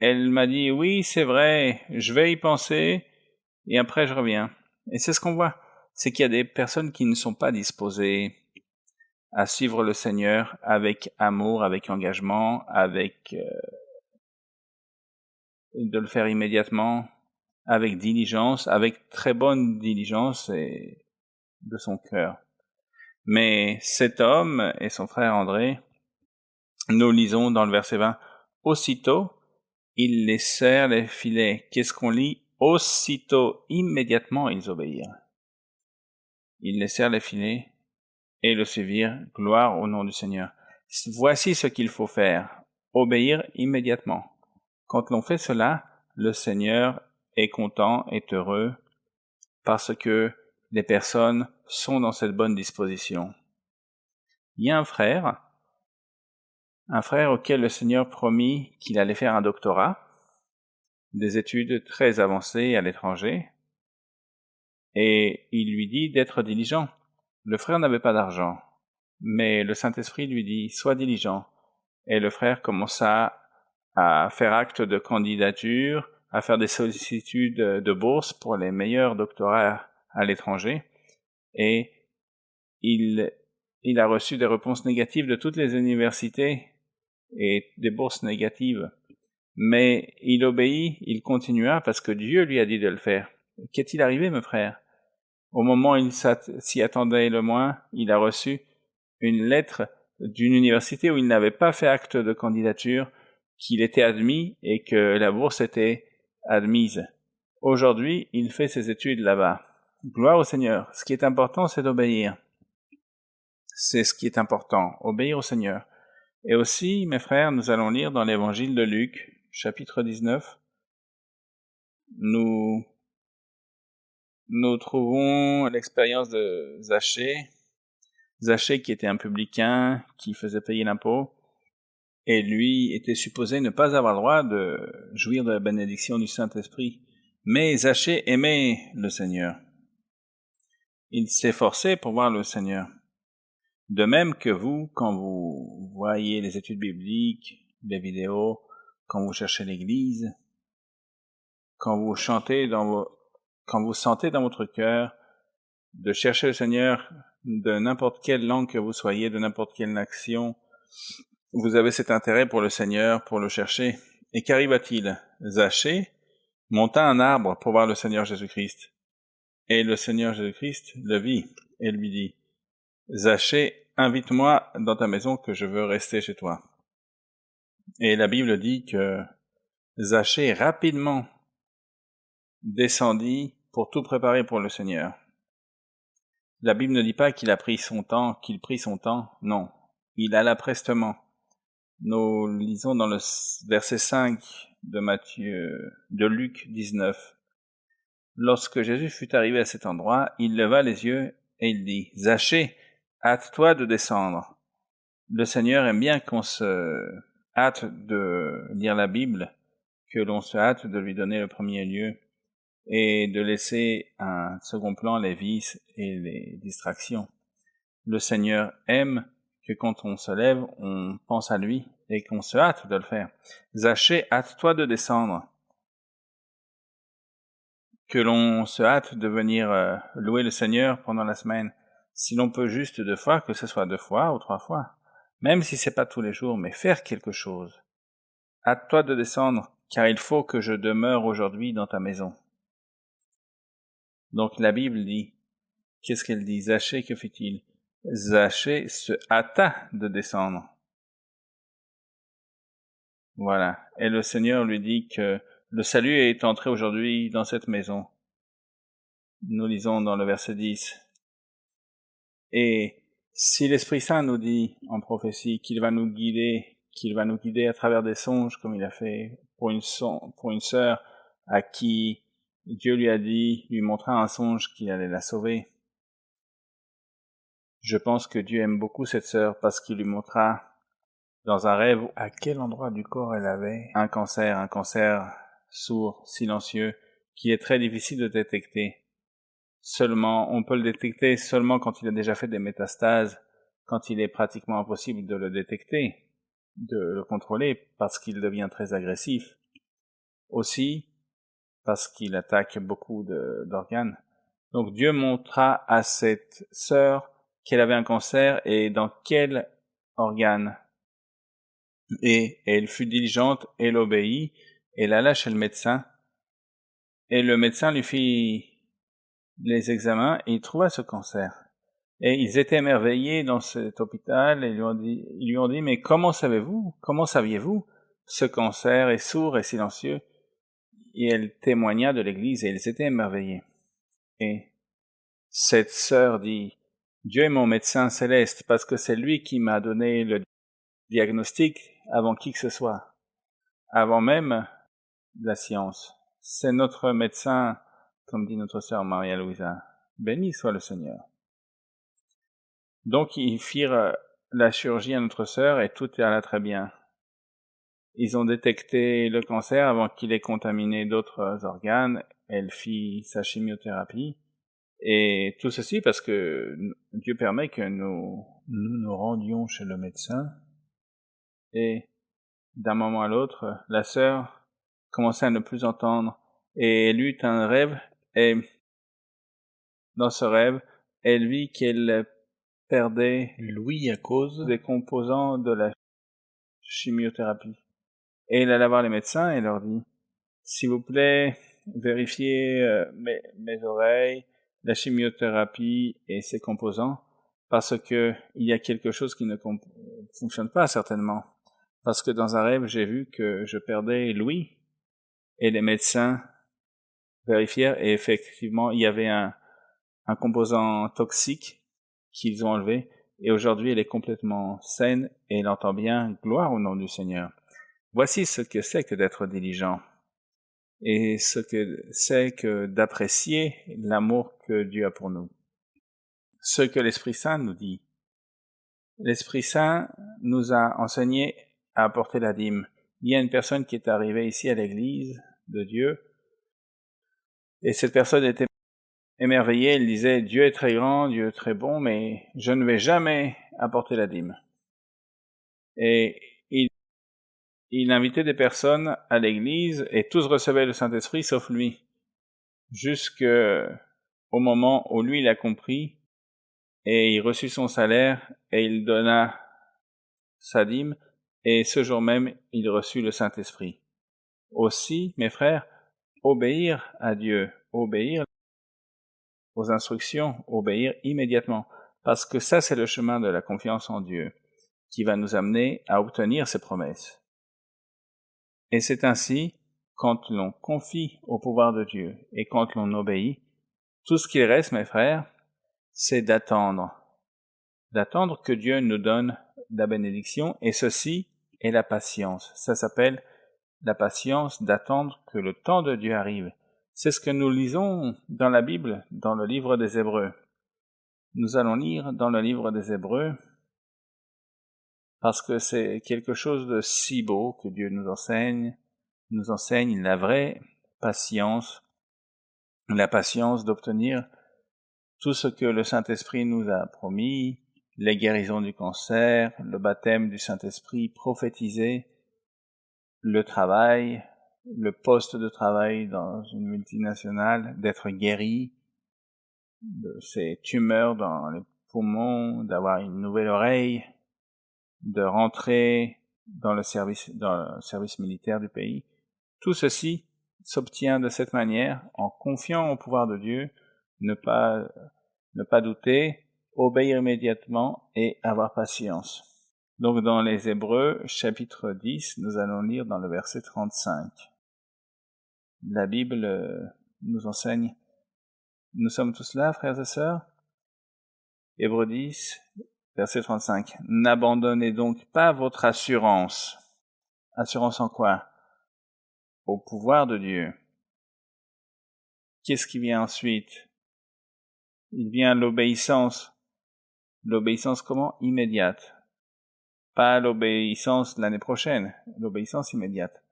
Elle m'a dit « Oui, c'est vrai, je vais y penser, et après je reviens. » Et c'est ce qu'on voit, c'est qu'il y a des personnes qui ne sont pas disposées à suivre le Seigneur avec amour, avec engagement, avec de le faire immédiatement, avec diligence, avec très bonne diligence et de son cœur. Mais cet homme et son frère André, nous lisons dans le verset 20, « Aussitôt, ils laissèrent les filets. » Qu'est-ce qu'on lit? Aussitôt, immédiatement, ils obéirent. Ils laissèrent les filets et le suivirent. Gloire au nom du Seigneur. Voici ce qu'il faut faire. Obéir immédiatement. Quand l'on fait cela, le Seigneur est content, est heureux, parce que les personnes sont dans cette bonne disposition. Il y a un frère auquel le Seigneur promit qu'il allait faire un doctorat. des études très avancées à l'étranger, et il lui dit d'être diligent. Le frère n'avait pas d'argent, mais le Saint-Esprit lui dit « Sois diligent ». Et le frère commença à faire acte de candidature, à faire des sollicitudes de bourse pour les meilleurs doctorats à l'étranger, et il a reçu des réponses négatives de toutes les universités et des bourses négatives. Mais il obéit, il continua parce que Dieu lui a dit de le faire. Qu'est-il arrivé, mes frères? Au moment où il s'y attendait le moins, il a reçu une lettre d'une université où il n'avait pas fait acte de candidature, qu'il était admis et que la bourse était admise. Aujourd'hui, il fait ses études là-bas. Gloire au Seigneur. Ce qui est important, c'est d'obéir. C'est ce qui est important, obéir au Seigneur. Et aussi, mes frères, nous allons lire dans l'évangile de Luc, chapitre 19, nous trouvons l'expérience de Zachée. Zachée qui était un publicain, qui faisait payer l'impôt, et lui était supposé ne pas avoir le droit de jouir de la bénédiction du Saint-Esprit. Mais Zachée aimait le Seigneur. Il s'efforçait pour voir le Seigneur. De même que vous, quand vous voyez les études bibliques, les vidéos, quand vous cherchez l'Église, quand vous chantez quand vous sentez dans votre cœur de chercher le Seigneur de n'importe quelle langue que vous soyez, de n'importe quelle nation, vous avez cet intérêt pour le Seigneur, pour le chercher. Et qu'arriva-t-il? Zachée monta un arbre pour voir le Seigneur Jésus-Christ. Et le Seigneur Jésus-Christ le vit et lui dit, Zachée, invite-moi dans ta maison que je veux rester chez toi. Et la Bible dit que Zachée rapidement descendit pour tout préparer pour le Seigneur. La Bible ne dit pas qu'il prit son temps, non. Il alla prestement. Nous lisons dans le verset 5 de Luc 19. Lorsque Jésus fut arrivé à cet endroit, il leva les yeux et il dit, Zachée, hâte-toi de descendre. Le Seigneur aime bien qu'on se hâte de lire la Bible, que l'on se hâte de lui donner le premier lieu et de laisser un second plan les vices et les distractions. Le Seigneur aime que quand on se lève, on pense à lui et qu'on se hâte de le faire. Zachée, hâte-toi de descendre. Que l'on se hâte de venir louer le Seigneur pendant la semaine. Si l'on peut juste 2 fois, que ce soit 2 fois ou 3 fois. Même si c'est pas tous les jours, mais faire quelque chose. Hâte-toi de descendre, car il faut que je demeure aujourd'hui dans ta maison. Donc la Bible dit, qu'est-ce qu'elle dit? Zachée, que fait-il? Zachée se hâta de descendre. Voilà. Et le Seigneur lui dit que le salut est entré aujourd'hui dans cette maison. Nous lisons dans le verset 10. Et si l'Esprit Saint nous dit en prophétie qu'il va nous guider à travers des songes comme il a fait pour une sœur à qui Dieu lui montra un songe qu'il allait la sauver. Je pense que Dieu aime beaucoup cette sœur parce qu'il lui montra dans un rêve à quel endroit du corps elle avait un cancer sourd, silencieux, qui est très difficile de détecter. On peut le détecter seulement quand il a déjà fait des métastases, quand il est pratiquement impossible de le détecter, de le contrôler, parce qu'il devient très agressif. Aussi, parce qu'il attaque beaucoup d'organes. Donc Dieu montra à cette sœur qu'elle avait un cancer et dans quel organe. Et elle fut diligente, elle obéit, elle alla chez le médecin, et le médecin lui fit les examens et il trouva ce cancer. Et ils étaient émerveillés dans cet hôpital et ils lui ont dit, mais comment saviez-vous, ce cancer est sourd et silencieux? Et elle témoigna de l'Église et ils étaient émerveillés. Et cette sœur dit, Dieu est mon médecin céleste parce que c'est lui qui m'a donné le diagnostic avant qui que ce soit, avant même la science. C'est notre médecin, comme dit notre sœur Maria-Louisa. Béni soit le Seigneur. Donc ils firent la chirurgie à notre sœur et tout alla très bien. Ils ont détecté le cancer avant qu'il ait contaminé d'autres organes. Elle fit sa chimiothérapie. Et tout ceci parce que Dieu permet que nous rendions chez le médecin. Et d'un moment à l'autre, la sœur commençait à ne plus entendre. Et elle eut un rêve. Et dans ce rêve, elle vit qu'elle perdait l'ouïe à cause des composants de la chimiothérapie. Et elle alla voir les médecins et leur dit, s'il vous plaît, vérifiez mes oreilles, la chimiothérapie et ses composants, parce que il y a quelque chose qui ne fonctionne pas certainement. Parce que dans un rêve, j'ai vu que je perdais l'ouïe et les médecins vérifièrent et effectivement, il y avait un composant toxique qu'ils ont enlevé et aujourd'hui elle est complètement saine et elle entend bien gloire au nom du Seigneur. Voici ce que c'est que d'être diligent et ce que c'est que d'apprécier l'amour que Dieu a pour nous. Ce que l'Esprit Saint nous dit. L'Esprit Saint nous a enseigné à apporter la dîme. Il y a une personne qui est arrivée ici à l'église de Dieu et cette personne était émerveillée, elle disait, Dieu est très grand, Dieu est très bon, mais je ne vais jamais apporter la dîme. Et il invitait des personnes à l'église et tous recevaient le Saint-Esprit sauf lui. Jusqu'au moment où lui il a compris et il reçut son salaire et il donna sa dîme et ce jour même il reçut le Saint-Esprit. Aussi, mes frères, obéir à Dieu, obéir aux instructions, obéir immédiatement, parce que ça c'est le chemin de la confiance en Dieu qui va nous amener à obtenir ses promesses. Et c'est ainsi, quand l'on confie au pouvoir de Dieu et quand l'on obéit, tout ce qu'il reste, mes frères, c'est d'attendre que Dieu nous donne la bénédiction, et ceci est la patience. Ça s'appelle la patience d'attendre que le temps de Dieu arrive. C'est ce que nous lisons dans la Bible, dans le livre des Hébreux. Nous allons lire dans le livre des Hébreux, parce que c'est quelque chose de si beau que Dieu nous enseigne la vraie patience, la patience d'obtenir tout ce que le Saint-Esprit nous a promis, les guérisons du cancer, le baptême du Saint-Esprit prophétisé, le travail, le poste de travail dans une multinationale, d'être guéri de ces tumeurs dans les poumons, d'avoir une nouvelle oreille, de rentrer dans le service militaire du pays. Tout ceci s'obtient de cette manière en confiant au pouvoir de Dieu, ne pas douter, obéir immédiatement et avoir patience. Donc dans les Hébreux, chapitre 10, nous allons lire dans le verset 35. La Bible nous enseigne. Nous sommes tous là, frères et sœurs? Hébreux 10, verset 35. N'abandonnez donc pas votre assurance. Assurance en quoi? Au pouvoir de Dieu. Qu'est-ce qui vient ensuite? Il vient l'obéissance. L'obéissance comment? Immédiate. Pas l'obéissance l'année prochaine, l'obéissance immédiate.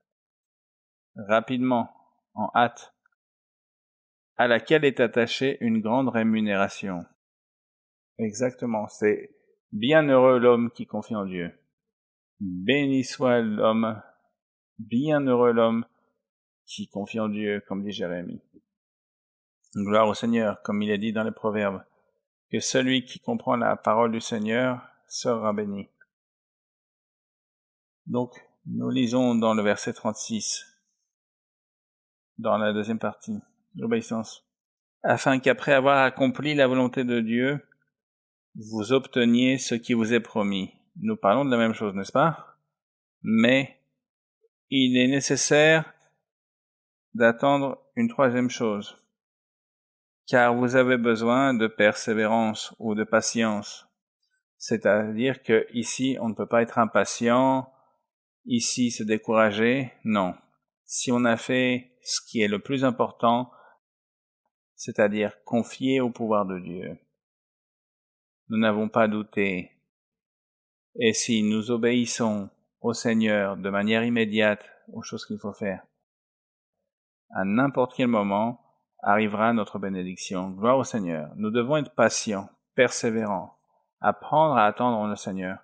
Rapidement, en hâte, à laquelle est attachée une grande rémunération. Exactement, c'est bienheureux l'homme qui confie en Dieu. Béni soit l'homme, bienheureux l'homme qui confie en Dieu, comme dit Jérémie. Gloire au Seigneur, comme il est dit dans les Proverbes, que celui qui comprend la parole du Seigneur sera béni. Donc, nous lisons dans le verset 36, dans la deuxième partie, l'obéissance. Afin qu'après avoir accompli la volonté de Dieu, vous obteniez ce qui vous est promis. Nous parlons de la même chose, n'est-ce pas? Mais il est nécessaire d'attendre une troisième chose, car vous avez besoin de persévérance ou de patience. C'est-à-dire que ici, on ne peut pas être impatient, ici se décourager, non. Si on a fait ce qui est le plus important, c'est-à-dire confier au pouvoir de Dieu, nous n'avons pas douté. Et si nous obéissons au Seigneur de manière immédiate aux choses qu'il faut faire, à n'importe quel moment arrivera notre bénédiction. Gloire au Seigneur. Nous devons être patients, persévérants, apprendre à attendre le Seigneur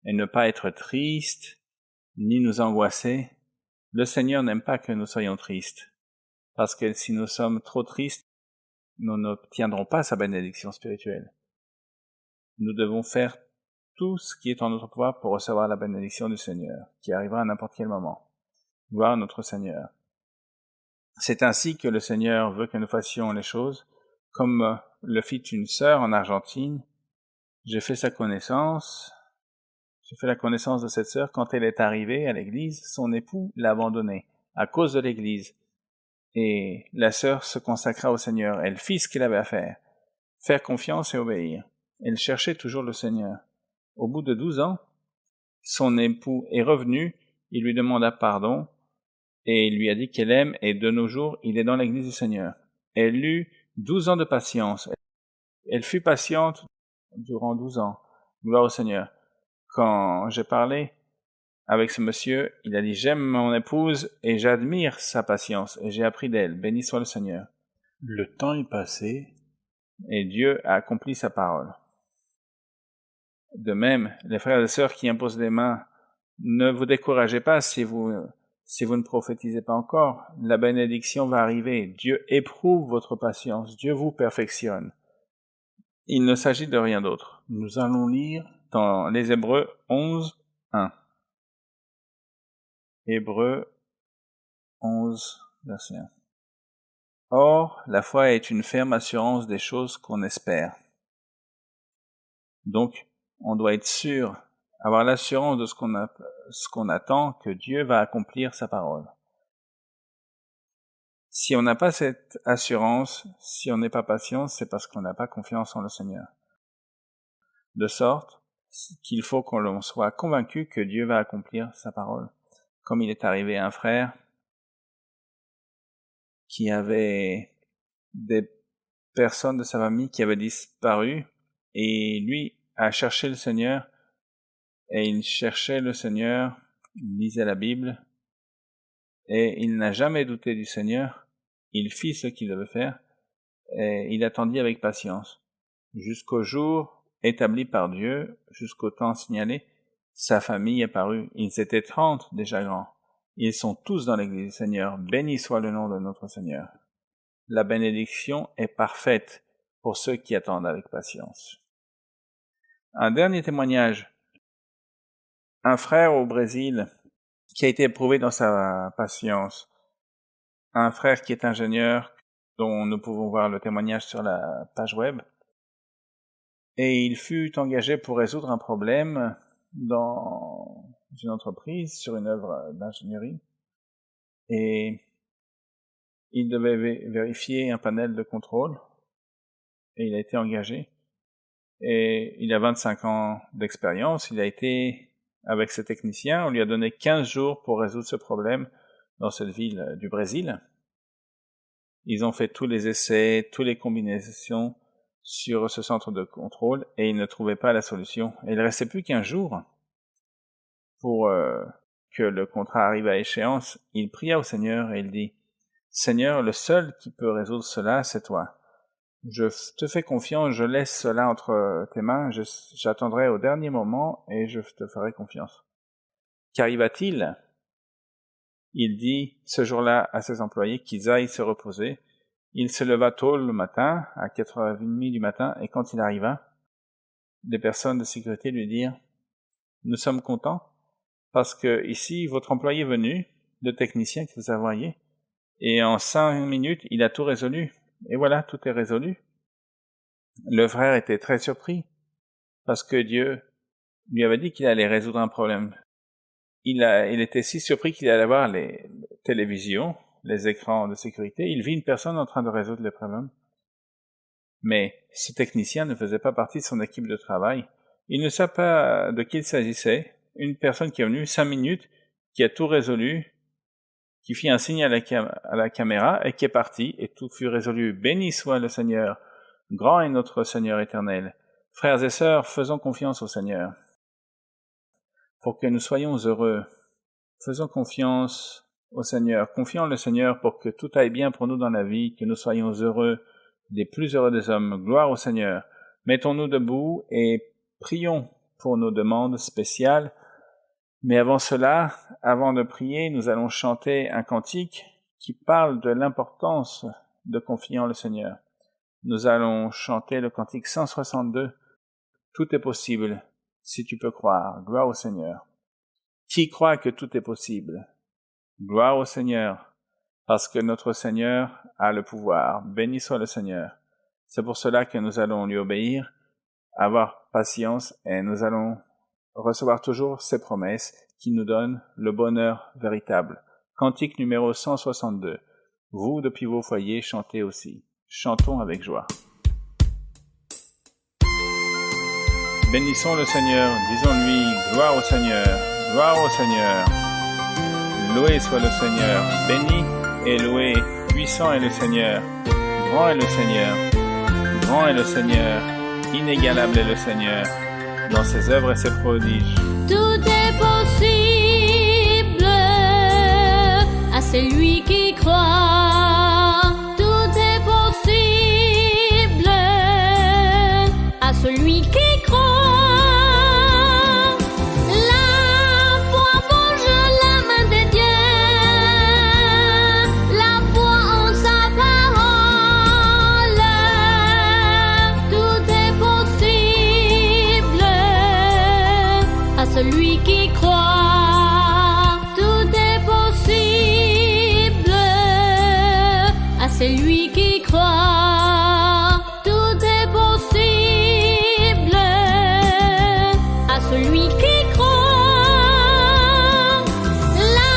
et ne pas être tristes ni nous angoisser. Le Seigneur n'aime pas que nous soyons tristes, parce que si nous sommes trop tristes, nous n'obtiendrons pas sa bénédiction spirituelle. Nous devons faire tout ce qui est en notre pouvoir pour recevoir la bénédiction du Seigneur, qui arrivera à n'importe quel moment. Gloire à notre Seigneur. C'est ainsi que le Seigneur veut que nous fassions les choses, comme le fit une sœur en Argentine. J'ai fait la connaissance de cette sœur. Quand elle est arrivée à l'église, son époux l'a abandonnée à cause de l'église. Et la sœur se consacra au Seigneur. Elle fit ce qu'elle avait à faire confiance et obéir. Elle cherchait toujours le Seigneur. Au bout de 12 ans, son époux est revenu, il lui demanda pardon, et il lui a dit qu'elle aime, et de nos jours, il est dans l'église du Seigneur. Elle eut 12 ans de patience. Elle fut patiente durant 12 ans. Gloire au Seigneur. Quand j'ai parlé avec ce monsieur, il a dit « J'aime mon épouse et j'admire sa patience, et j'ai appris d'elle. Béni soit le Seigneur. » Le temps est passé, et Dieu a accompli sa parole. De même, les frères et sœurs qui imposent les mains, ne vous découragez pas si vous ne prophétisez pas encore. La bénédiction va arriver. Dieu éprouve votre patience. Dieu vous perfectionne. Il ne s'agit de rien d'autre. Nous allons lire dans les Hébreux 11, 1. Hébreux 11, verset 1. Or, la foi est une ferme assurance des choses qu'on espère. Donc, on doit être sûr, avoir l'assurance de ce qu'on attend, que Dieu va accomplir sa parole. Si on n'a pas cette assurance, si on n'est pas patient, c'est parce qu'on n'a pas confiance en le Seigneur. De sorte qu'il faut qu'on soit convaincu que Dieu va accomplir sa parole. Comme il est arrivé à un frère qui avait des personnes de sa famille qui avaient disparu, et lui a cherché le Seigneur, et il cherchait le Seigneur, il lisait la Bible, et il n'a jamais douté du Seigneur. Il fit ce qu'il devait faire, et il attendit avec patience. Jusqu'au jour établi par Dieu, jusqu'au temps signalé, sa famille est parue. Ils étaient 30 déjà grands. Ils sont tous dans l'église du Seigneur. Béni soit le nom de notre Seigneur. La bénédiction est parfaite pour ceux qui attendent avec patience. Un dernier témoignage. Un frère au Brésil qui a été éprouvé dans sa patience. Un frère qui est ingénieur, dont nous pouvons voir le témoignage sur la page web. Et il fut engagé pour résoudre un problème dans une entreprise sur une œuvre d'ingénierie. Et il devait vérifier un panel de contrôle. Et il a été engagé. Et il a 25 ans d'expérience. Il a été avec ce technicien. On lui a donné 15 jours pour résoudre ce problème dans cette ville du Brésil. Ils ont fait tous les essais, toutes les combinaisons sur ce centre de contrôle et ils ne trouvaient pas la solution. Et il ne restait plus qu'un jour pour que le contrat arrive à échéance. Il pria au Seigneur et il dit « Seigneur, le seul qui peut résoudre cela, c'est toi. Je te fais confiance, je laisse cela entre tes mains, j'attendrai au dernier moment et je te ferai confiance. » Qu'arriva-t-il ? Il dit ce jour-là à ses employés qu'ils aillent se reposer. Il se leva tôt le matin, à 4h30 du matin, et quand il arriva, des personnes de sécurité lui dirent « Nous sommes contents, parce que ici, votre employé est venu, le technicien que vous avez envoyé, et en 5 minutes, il a tout résolu. Et voilà, tout est résolu. » Le frère était très surpris, parce que Dieu lui avait dit qu'il allait résoudre un problème. Il était si surpris qu'il allait voir les télévisions, les écrans de sécurité. Il vit une personne en train de résoudre le problème. Mais ce technicien ne faisait pas partie de son équipe de travail. Il ne savait pas de qui il s'agissait. Une personne qui est venue 5 minutes, qui a tout résolu, qui fit un signe à la caméra et qui est parti, et tout fut résolu. Béni soit le Seigneur, grand est notre Seigneur éternel. Frères et sœurs, faisons confiance au Seigneur. pour que nous soyons heureux. Faisons confiance au Seigneur. Confions le Seigneur pour que tout aille bien pour nous dans la vie, que nous soyons heureux, des plus heureux des hommes. Gloire au Seigneur. Mettons-nous debout et prions pour nos demandes spéciales. Mais avant cela, avant de prier, nous allons chanter un cantique qui parle de l'importance de confier en le Seigneur. Nous allons chanter le cantique 162. Tout est possible si tu peux croire. Gloire au Seigneur. Qui croit que tout est possible? Gloire au Seigneur, parce que notre Seigneur a le pouvoir. Béni soit le Seigneur. C'est pour cela que nous allons lui obéir, avoir patience, et nous allons recevoir toujours ses promesses qui nous donnent le bonheur véritable. Cantique numéro 162. Vous, depuis vos foyers, chantez aussi. Chantons avec joie. Bénissons le Seigneur, disons-lui, gloire au Seigneur, gloire au Seigneur. Loué soit le Seigneur, béni et loué, puissant est le Seigneur, grand est le Seigneur, grand est le Seigneur, inégalable est le Seigneur, dans ses œuvres et ses prodiges. Tout est possible à celui qui croit. Tout est possible à celui qui croit. La foi bouge la main de Dieu, la foi en sa parole. Tout est possible à celui qui croit. Tout est possible à celui qui croit. Tout est possible à celui qui croit. La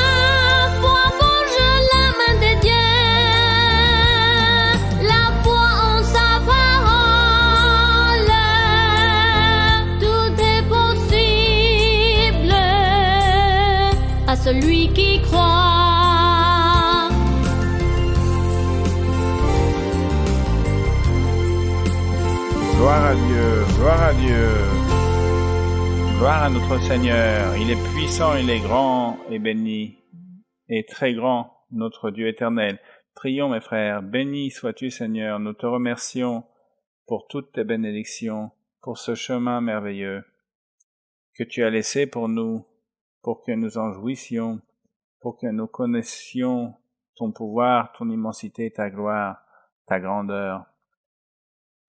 foi bouge la main de Dieu, la foi en sa parole. Tout est possible à celui qui croit. Gloire à Dieu, gloire à Dieu. Gloire à notre Seigneur. Il est puissant, il est grand et béni et très grand, notre Dieu éternel. Prions, mes frères. Béni sois-tu, Seigneur. Nous te remercions pour toutes tes bénédictions, pour ce chemin merveilleux que tu as laissé pour nous, pour que nous en jouissions, pour que nous connaissions ton pouvoir, ton immensité, ta gloire, ta grandeur.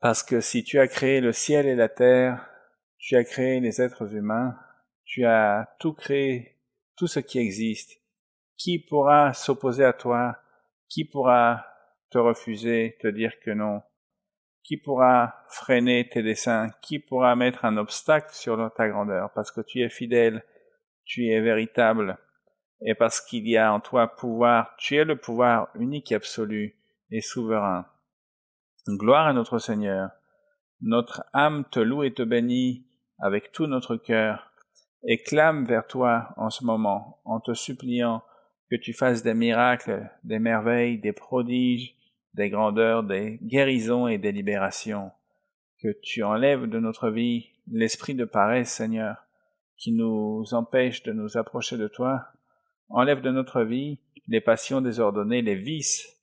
Parce que si tu as créé le ciel et la terre, tu as créé les êtres humains, tu as tout créé, tout ce qui existe. Qui pourra s'opposer à toi? Qui pourra te refuser, te dire que non? Qui pourra freiner tes desseins? Qui pourra mettre un obstacle sur ta grandeur? Parce que tu es fidèle, tu es véritable, et parce qu'il y a en toi pouvoir, tu es le pouvoir unique et absolu et souverain. Gloire à notre Seigneur. Notre âme te loue et te bénit avec tout notre cœur, et clame vers toi en ce moment, en te suppliant que tu fasses des miracles, des merveilles, des prodiges, des grandeurs, des guérisons et des libérations, que tu enlèves de notre vie l'esprit de paresse, Seigneur, qui nous empêche de nous approcher de toi. Enlève de notre vie les passions désordonnées, les vices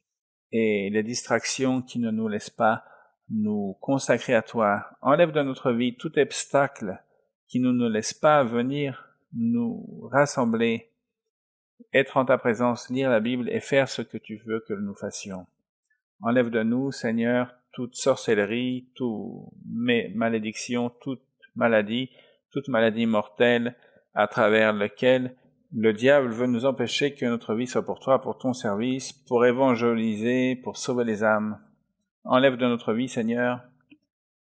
et les distractions qui ne nous laissent pas nous consacrer à toi. Enlève de notre vie tout obstacle qui ne nous laisse pas venir nous rassembler, être en ta présence, lire la Bible et faire ce que tu veux que nous fassions. Enlève de nous, Seigneur, toute sorcellerie, toute malédiction, toute maladie mortelle à travers laquelle le diable veut nous empêcher que notre vie soit pour toi, pour ton service, pour évangéliser, pour sauver les âmes. Enlève de notre vie, Seigneur,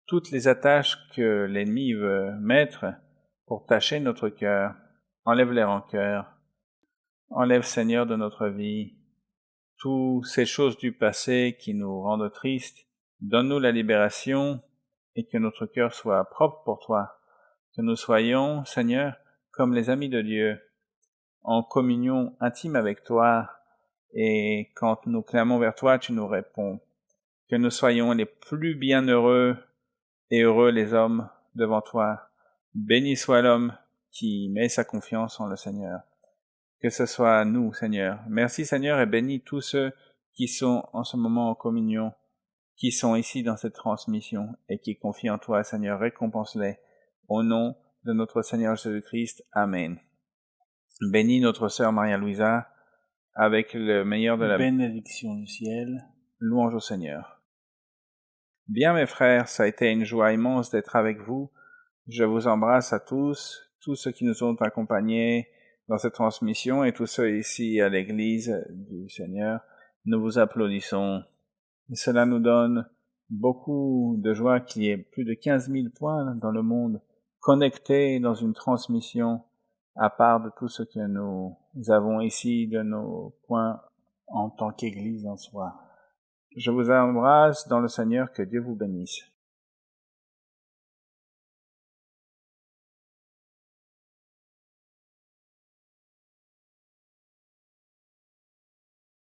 toutes les attaches que l'ennemi veut mettre pour tacher notre cœur. Enlève les rancœurs. Enlève, Seigneur, de notre vie toutes ces choses du passé qui nous rendent tristes. Donne-nous la libération et que notre cœur soit propre pour toi. Que nous soyons, Seigneur, comme les amis de Dieu, en communion intime avec toi, et quand nous clamons vers toi, tu nous réponds. Que nous soyons les plus bienheureux et heureux les hommes devant toi. Béni soit l'homme qui met sa confiance en le Seigneur. Que ce soit nous, Seigneur. Merci, Seigneur, et bénis tous ceux qui sont en ce moment en communion, qui sont ici dans cette transmission et qui confient en toi, Seigneur. Récompense-les. Au nom de notre Seigneur Jésus-Christ. Amen. Bénis notre sœur Maria-Louisa avec le meilleur de la bénédiction du ciel. Louange au Seigneur. Bien, mes frères, ça a été une joie immense d'être avec vous. Je vous embrasse à tous ceux qui nous ont accompagnés dans cette transmission et tous ceux ici à l'église du Seigneur. Nous vous applaudissons. Et cela nous donne beaucoup de joie qu'il y ait plus de 15 000 points dans le monde connectés dans une transmission à part de tout ce que nous avons ici de nos points en tant qu'Église en soi. Je vous embrasse dans le Seigneur, que Dieu vous bénisse.